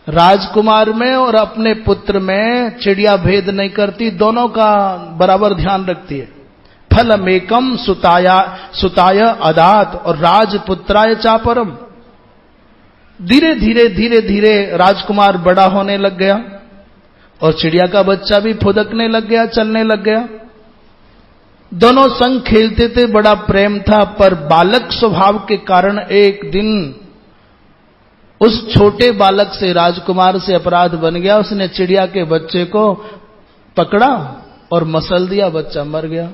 राजकुमार में और अपने पुत्र में चिड़िया भेद नहीं करती, दोनों का बराबर ध्यान रखती है। फलमेकम सुताय अदात और राजपुत्राय चापरम। धीरे धीरे धीरे धीरे राजकुमार बड़ा होने लग गया और चिड़िया का बच्चा भी फुदकने लग गया, चलने लग गया। दोनों संग खेलते थे, बड़ा प्रेम था, पर बालक स्वभाव के कारण एक दिन उस छोटे बालक से, राजकुमार से अपराध बन गया। उसने चिड़िया के बच्चे को पकड़ा और मसल दिया, बच्चा मर गया।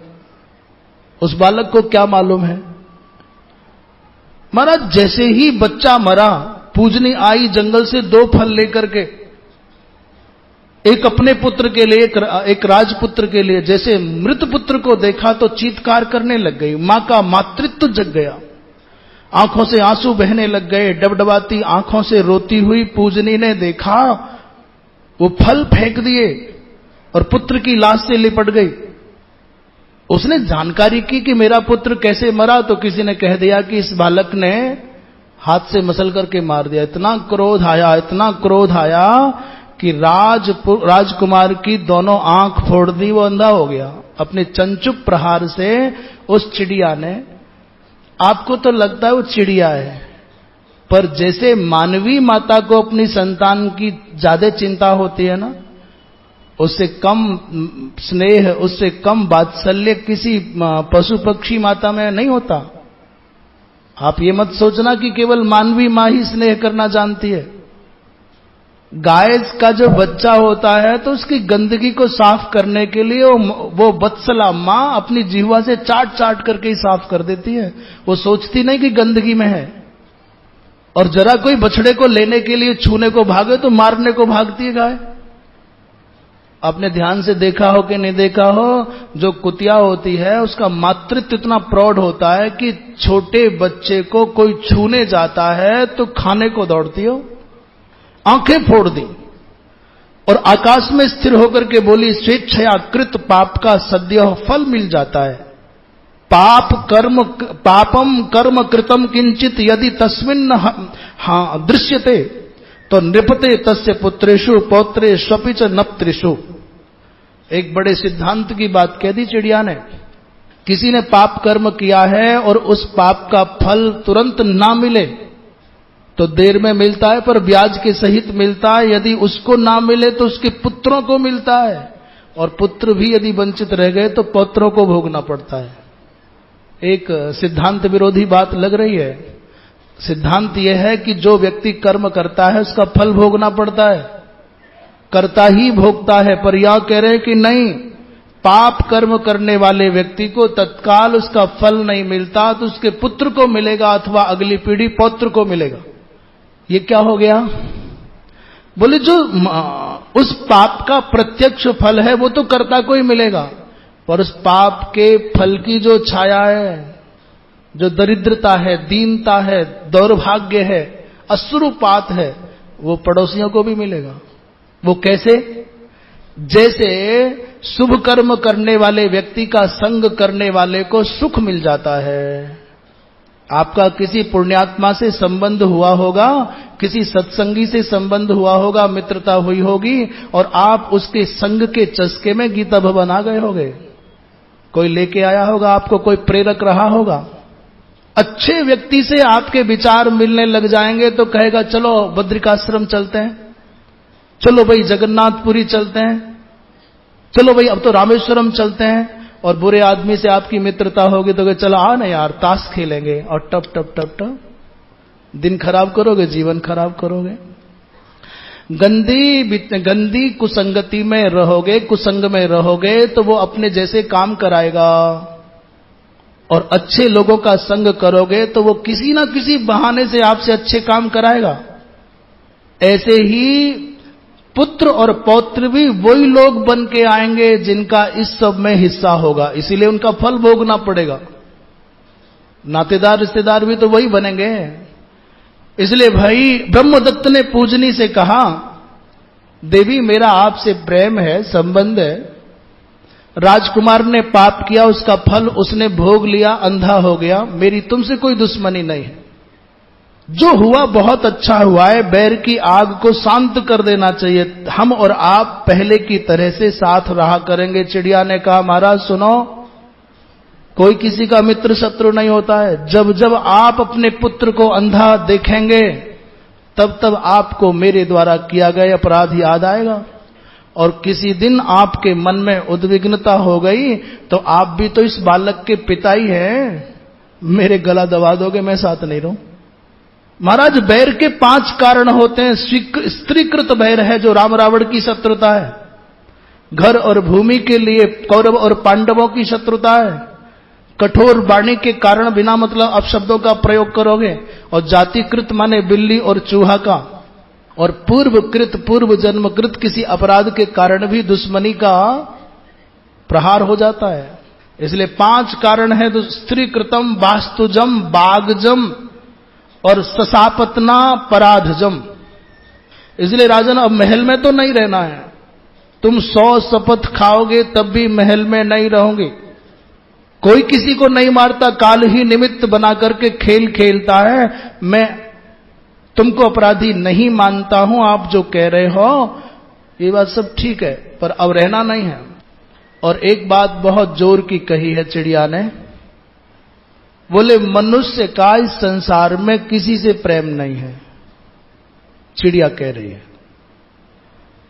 उस बालक को क्या मालूम है? महाराज जैसे ही बच्चा मरा, पूजनी आई जंगल से दो फल लेकर के, एक अपने पुत्र के लिए, एक राजपुत्र के लिए। जैसे मृत पुत्र को देखा तो चीत्कार करने लग गई, मां का मातृत्व जग गया, आंखों से आंसू बहने लग गए। डबडबाती आंखों से रोती हुई पूजनी ने देखा, वो फल फेंक दिए और पुत्र की लाश से लिपट गई। उसने जानकारी की कि मेरा पुत्र कैसे मरा, तो किसी ने कह दिया कि इस बालक ने हाथ से मसल करके मार दिया। इतना क्रोध आया, इतना क्रोध आया कि राजकुमार की दोनों आंख फोड़ दी, वो अंधा हो गया अपने चंचुक प्रहार से। उस चिड़िया ने, आपको तो लगता है वो चिड़िया है, पर जैसे मानवी माता को अपनी संतान की ज्यादा चिंता होती है ना, उससे कम स्नेह, उससे कम वात्सल्य किसी पशु पक्षी माता में नहीं होता। आप ये मत सोचना कि केवल मानवी मां ही स्नेह करना जानती है। गाय का जो बच्चा होता है तो उसकी गंदगी को साफ करने के लिए वो वत्सला मां अपनी जिह्वा से चाट चाट करके ही साफ कर देती है। वो सोचती नहीं कि गंदगी में है। और जरा कोई बछड़े को लेने के लिए छूने को भागे तो मारने को भागती है गाय। आपने ध्यान से देखा हो कि नहीं देखा हो, जो कुतिया होती है उसका मातृत्व इतना प्रौढ़ होता है कि छोटे बच्चे को कोई छूने जाता है तो खाने को दौड़ती हो। आंखें फोड़ दी और आकाश में स्थिर होकर के बोली, स्वेच्छया कृत पाप का सद्य फल मिल जाता है। पापम कर्म कृतम किंचित यदि तस्मिन् दृश्यते तो नृपते तस्य पुत्रेषु पौत्रे स्वपिच नप्त्रिषु। एक बड़े सिद्धांत की बात कह दी चिड़िया ने। किसी ने पाप कर्म किया है और उस पाप का फल तुरंत ना मिले तो देर में मिलता है, पर ब्याज के सहित मिलता है। यदि उसको ना मिले तो उसके पुत्रों को मिलता है, और पुत्र भी यदि वंचित रह गए तो पौत्रों को भोगना पड़ता है। एक सिद्धांत विरोधी बात लग रही है। सिद्धांत यह है कि जो व्यक्ति कर्म करता है उसका फल भोगना पड़ता है, करता ही भोगता है। पर यह कह रहे हैं कि नहीं, पाप कर्म करने वाले व्यक्ति को तत्काल उसका फल नहीं मिलता तो उसके पुत्र को मिलेगा अथवा अगली पीढ़ी पौत्र को मिलेगा। ये क्या हो गया? बोले जो उस पाप का प्रत्यक्ष फल है वो तो कर्ता को ही मिलेगा, पर उस पाप के फल की जो छाया है, जो दरिद्रता है, दीनता है, दौर्भाग्य है, अश्रुपात है, वो पड़ोसियों को भी मिलेगा। वो कैसे? जैसे शुभ कर्म करने वाले व्यक्ति का संग करने वाले को सुख मिल जाता है। आपका किसी पुण्यात्मा से संबंध हुआ होगा, किसी सत्संगी से संबंध हुआ होगा, मित्रता हुई होगी, और आप उसके संग के चस्के में गीता भवन आ गए होंगे। कोई लेके आया होगा आपको, कोई प्रेरक रहा होगा। अच्छे व्यक्ति से आपके विचार मिलने लग जाएंगे तो कहेगा चलो बद्रिकाश्रम चलते हैं, चलो भाई जगन्नाथपुरी चलते हैं, चलो भाई अब तो रामेश्वरम चलते हैं। और बुरे आदमी से आपकी मित्रता होगी तो चलो आ ना यार ताश खेलेंगे, और टप टप टप टप दिन खराब करोगे, जीवन खराब करोगे। गंदी कुसंगति में रहोगे, कुसंग में रहोगे तो वो अपने जैसे काम कराएगा। और अच्छे लोगों का संग करोगे तो वो किसी ना किसी बहाने से आपसे अच्छे काम कराएगा। ऐसे ही पुत्र और पौत्र भी वही लोग बन के आएंगे जिनका इस सब में हिस्सा होगा, इसीलिए उनका फल भोगना पड़ेगा। नातेदार रिश्तेदार भी तो वही बनेंगे। इसलिए भाई ब्रह्मदत्त ने पूजनी से कहा, देवी मेरा आपसे प्रेम है, संबंध है। राजकुमार ने पाप किया, उसका फल उसने भोग लिया, अंधा हो गया, मेरी तुमसे कोई दुश्मनी नहीं है। जो हुआ बहुत अच्छा हुआ है, बैर की आग को शांत कर देना चाहिए। हम और आप पहले की तरह से साथ रहा करेंगे। चिड़िया ने कहा, महाराज सुनो, कोई किसी का मित्र शत्रु नहीं होता है। जब जब आप अपने पुत्र को अंधा देखेंगे तब तब आपको मेरे द्वारा किया गया अपराध याद आएगा, और किसी दिन आपके मन में उद्विग्नता हो गई तो आप भी तो इस बालक के पिता ही हैं, मेरे गला दबा दोगे, मैं साथ नहीं रहूं। महाराज बैर के 5 कारण होते हैं। स्त्रीकृत बैर है जो राम रावण की शत्रुता है, घर और भूमि के लिए कौरव और पांडवों की शत्रुता है, कठोर वाणी के कारण बिना मतलब अपशब्दों का प्रयोग करोगे, और जातिकृत माने बिल्ली और चूहा का, और पूर्वकृत पूर्व जन्मकृत किसी अपराध के कारण भी दुश्मनी का प्रहार हो जाता है। इसलिए 5 कारण है, तो स्त्रीकृतम वास्तुजम बागजम और ससापतना पराधजम। इसलिए राजन अब महल में तो नहीं रहना है, तुम 100 शपथ खाओगे तब भी महल में नहीं रहोगे। कोई किसी को नहीं मारता, काल ही निमित्त बना करके खेल खेलता है। मैं तुमको अपराधी नहीं मानता हूं, आप जो कह रहे हो ये बात सब ठीक है, पर अब रहना नहीं है। और एक बात बहुत जोर की कही है चिड़िया ने, बोले मनुष्य का इस संसार में किसी से प्रेम नहीं है। चिड़िया कह रही है।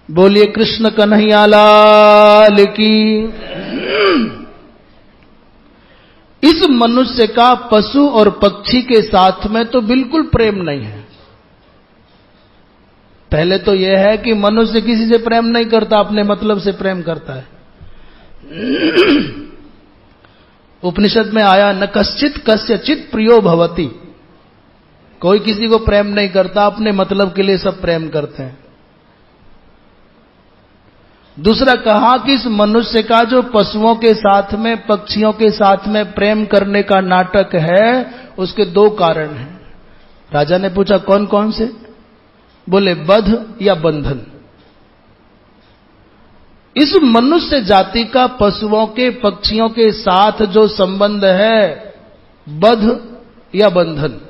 बोलिए कृष्ण कन्हैया लाल की। इस मनुष्य का पशु और पक्षी के साथ में तो बिल्कुल प्रेम नहीं है। पहले तो यह है कि मनुष्य किसी से प्रेम नहीं करता, अपने मतलब से प्रेम करता है। उपनिषद में आया, न कश्चित कस्यचित प्रियो भवति। कोई किसी को प्रेम नहीं करता, अपने मतलब के लिए सब प्रेम करते हैं। दूसरा कहा कि इस मनुष्य का जो पशुओं के साथ में पक्षियों के साथ में प्रेम करने का नाटक है, उसके 2 कारण हैं। राजा ने पूछा कौन कौन से? बोले बध या बंधन। इस मनुष्य जाति का पशुओं के पक्षियों के साथ जो संबंध है, बध या बंधन।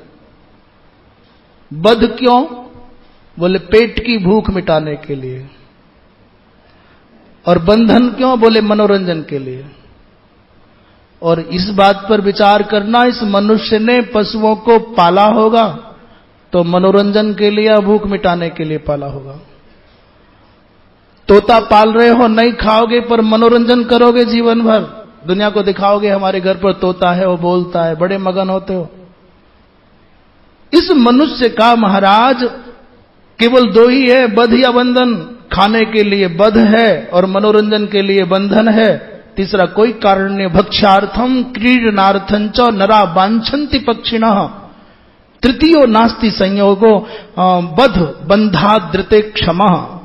बध क्यों? बोले पेट की भूख मिटाने के लिए। और बंधन क्यों? बोले मनोरंजन के लिए। और इस बात पर विचार करना, इस मनुष्य ने पशुओं को पाला होगा तो मनोरंजन के लिए या भूख मिटाने के लिए पाला होगा। तोता पाल रहे हो, नहीं खाओगे पर मनोरंजन करोगे जीवन भर, दुनिया को दिखाओगे हमारे घर पर तोता है, वो बोलता है, बड़े मगन होते हो। इस मनुष्य का महाराज केवल 2 ही है, बध या बंधन। खाने के लिए बध है और मनोरंजन के लिए बंधन है। तीसरा कोई कारण नहीं। भक्ष्यार्थम क्रीडनार्थं च नरा वांछन्ति पक्षिणः, तृतीयो नास्ति संयोगो बध बंधाद्रते क्षमः।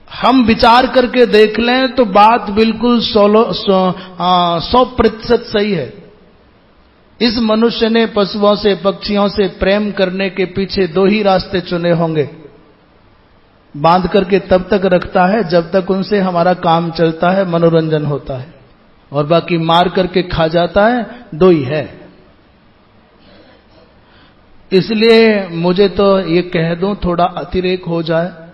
हम विचार करके देख लें तो बात बिल्कुल 100% सही है। इस मनुष्य ने पशुओं से पक्षियों से प्रेम करने के पीछे 2 ही रास्ते चुने होंगे। बांध करके तब तक रखता है जब तक उनसे हमारा काम चलता है, मनोरंजन होता है, और बाकी मार करके खा जाता है। 2 ही है। इसलिए मुझे तो ये कह दूं, थोड़ा अतिरेक हो जाए।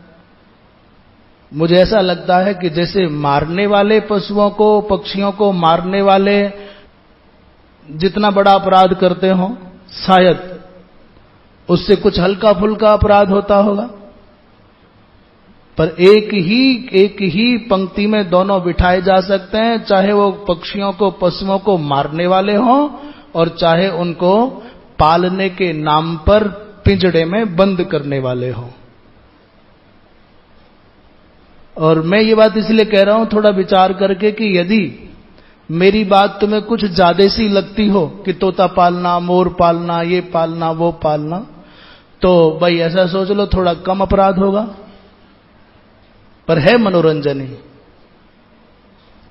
मुझे ऐसा लगता है कि जैसे मारने वाले पशुओं को पक्षियों को मारने वाले जितना बड़ा अपराध करते हो, शायद उससे कुछ हल्का फुल्का अपराध होता होगा, पर एक ही पंक्ति में दोनों बिठाए जा सकते हैं, चाहे वो पक्षियों को पशुओं को मारने वाले हों और चाहे उनको पालने के नाम पर पिंजड़े में बंद करने वाले हों। और मैं ये बात इसलिए कह रहा हूं थोड़ा विचार करके कि यदि मेरी बात तुम्हें कुछ ज्यादा सी लगती हो कि तोता पालना, मोर पालना, ये पालना, वो पालना, तो भाई ऐसा सोच लो थोड़ा कम अपराध होगा। पर है मनोरंजन ही।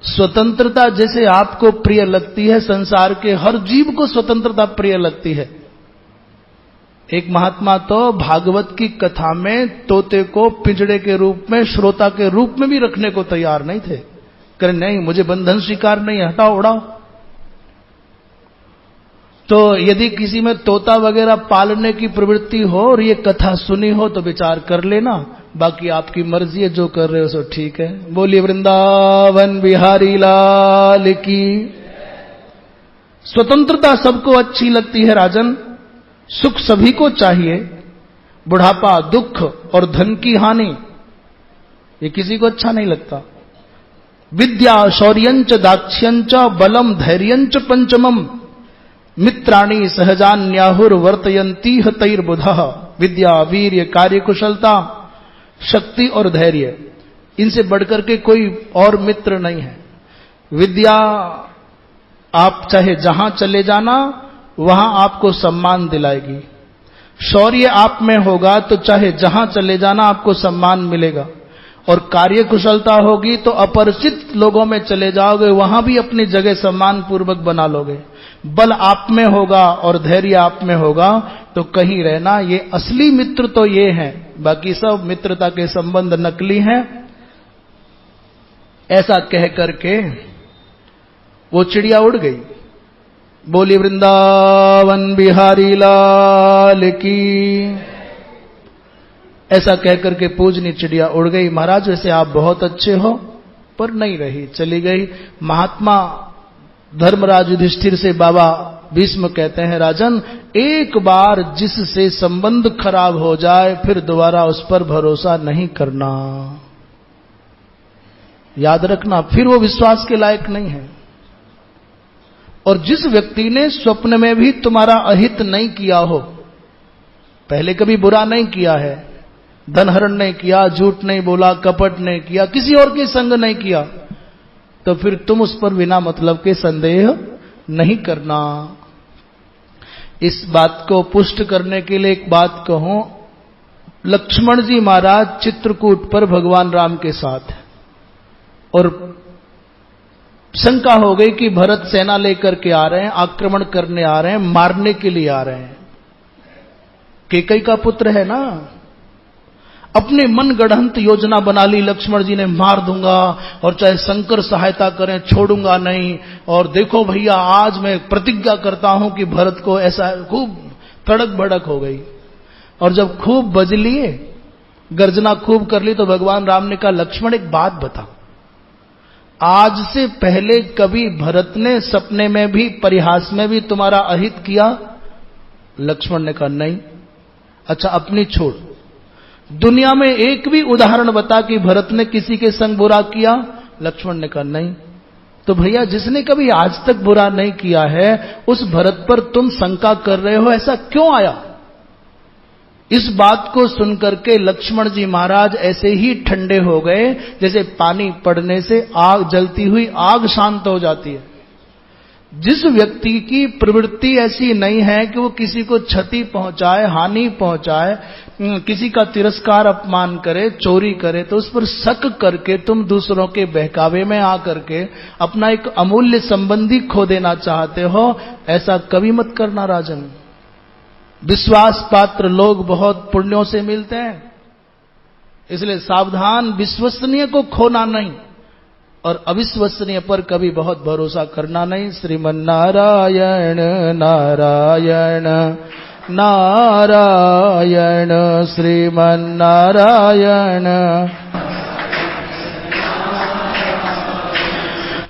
स्वतंत्रता जैसे आपको प्रिय लगती है, संसार के हर जीव को स्वतंत्रता प्रिय लगती है। एक महात्मा तो भागवत की कथा में तोते को पिंजड़े के रूप में, श्रोता के रूप में भी रखने को तैयार नहीं थे। कह नहीं, मुझे बंधन स्वीकार नहीं है, हटाओ उड़ाओ। तो यदि किसी में तोता वगैरह पालने की प्रवृत्ति हो और ये कथा सुनी हो तो विचार कर लेना, बाकी आपकी मर्जी है, जो कर रहे हो सो ठीक है। बोलिए वृंदावन बिहारी लाल की। स्वतंत्रता सबको अच्छी लगती है राजन, सुख सभी को चाहिए। बुढ़ापा, दुख और धन की हानि ये किसी को अच्छा नहीं लगता। विद्या शौर्यंच दाक्ष्यंच बलम धैर्यंच पंचमम मित्राणि सहजान्याहुर वर्तयंती तैर्बुधः। विद्या, वीर्य, कार्य कुशलता, शक्ति और धैर्य, इनसे बढ़कर के कोई और मित्र नहीं है। विद्या, आप चाहे जहां चले जाना वहां आपको सम्मान दिलाएगी। शौर्य आप में होगा तो चाहे जहां चले जाना आपको सम्मान मिलेगा। और कार्य कुशलता होगी तो अपरिचित लोगों में चले जाओगे, वहां भी अपनी जगह सम्मान पूर्वक बना लोगे। बल आप में होगा और धैर्य आप में होगा तो कहीं रहना। ये असली मित्र तो ये हैं, बाकी सब मित्रता के संबंध नकली हैं। ऐसा कह करके वो चिड़िया उड़ गई। बोली वृंदावन बिहारी लाल की। ऐसा कहकर के पूजनी चिड़िया उड़ गई। महाराज वैसे आप बहुत अच्छे हो, पर नहीं रही, चली गई। महात्मा धर्मराज युधिष्ठिर से बाबा भीष्म कहते हैं, राजन एक बार जिससे संबंध खराब हो जाए फिर दोबारा उस पर भरोसा नहीं करना। याद रखना, फिर वो विश्वास के लायक नहीं है। और जिस व्यक्ति ने स्वप्न में भी तुम्हारा अहित नहीं किया हो, पहले कभी बुरा नहीं किया है, धनहरण नहीं किया, झूठ नहीं बोला, कपट नहीं किया, किसी और के संग नहीं किया, तो फिर तुम उस पर बिना मतलब के संदेह नहीं करना। इस बात को पुष्ट करने के लिए एक बात कहूं, लक्ष्मण जी महाराज चित्रकूट पर भगवान राम के साथ हैं और शंका हो गई कि भरत सेना लेकर के आ रहे हैं, आक्रमण करने आ रहे हैं, मारने के लिए आ रहे हैं। केकई का पुत्र है ना, अपने मन गढ़ंत योजना बना ली लक्ष्मण जी ने, मार दूंगा और चाहे शंकर सहायता करें छोड़ूंगा नहीं। और देखो भैया आज मैं प्रतिज्ञा करता हूं कि भरत को ऐसा, खूब तड़क भड़क हो गई। और जब खूब बज लिए, गर्जना खूब कर ली, तो भगवान राम ने कहा लक्ष्मण एक बात बता, आज से पहले कभी भरत ने सपने में भी परिहास में भी तुम्हारा अहित किया? लक्ष्मण ने कहा नहीं। अच्छा अपनी छोड़, दुनिया में एक भी उदाहरण बता कि भरत ने किसी के संग बुरा किया? लक्ष्मण ने कहा नहीं। तो भैया जिसने कभी आज तक बुरा नहीं किया है उस भरत पर तुम शंका कर रहे हो, ऐसा क्यों आया? इस बात को सुनकर के लक्ष्मण जी महाराज ऐसे ही ठंडे हो गए जैसे पानी पड़ने से आग, जलती हुई आग शांत हो जाती है। जिस व्यक्ति की प्रवृत्ति ऐसी नहीं है कि वो किसी को क्षति पहुंचाए, हानि पहुंचाए, किसी का तिरस्कार अपमान करे, चोरी करे, तो उस पर शक करके तुम दूसरों के बहकावे में आकर के अपना एक अमूल्य संबंधी खो देना चाहते हो, ऐसा कभी मत करना राजन। विश्वास पात्र लोग बहुत पुण्यों से मिलते हैं, इसलिए सावधान। विश्वसनीय को खोना नहीं और अविश्वसनीय पर कभी बहुत भरोसा करना नहीं। श्रीमन नारायण नारायण नारायण श्रीमन नारायण।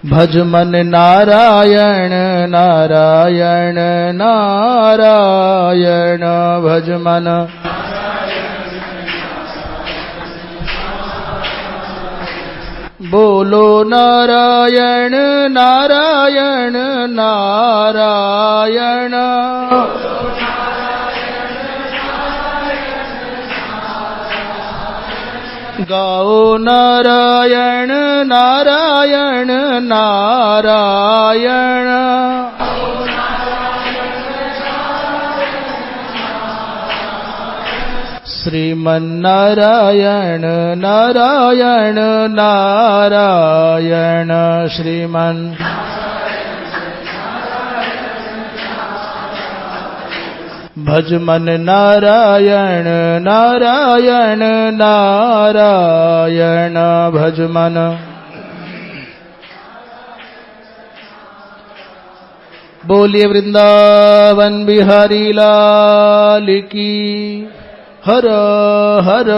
भज मन नारायण नारायण नारायण भज मन। बोलो नारायण नारायण नारायण। गाओ नारायण नारायण नारायण श्रीमन्नारायण नारायण नारायण श्रीमन् भजमन नारायण नारायण नारायण भजमन। बोलिए वृंदावन बिहारी लाल की हर हर।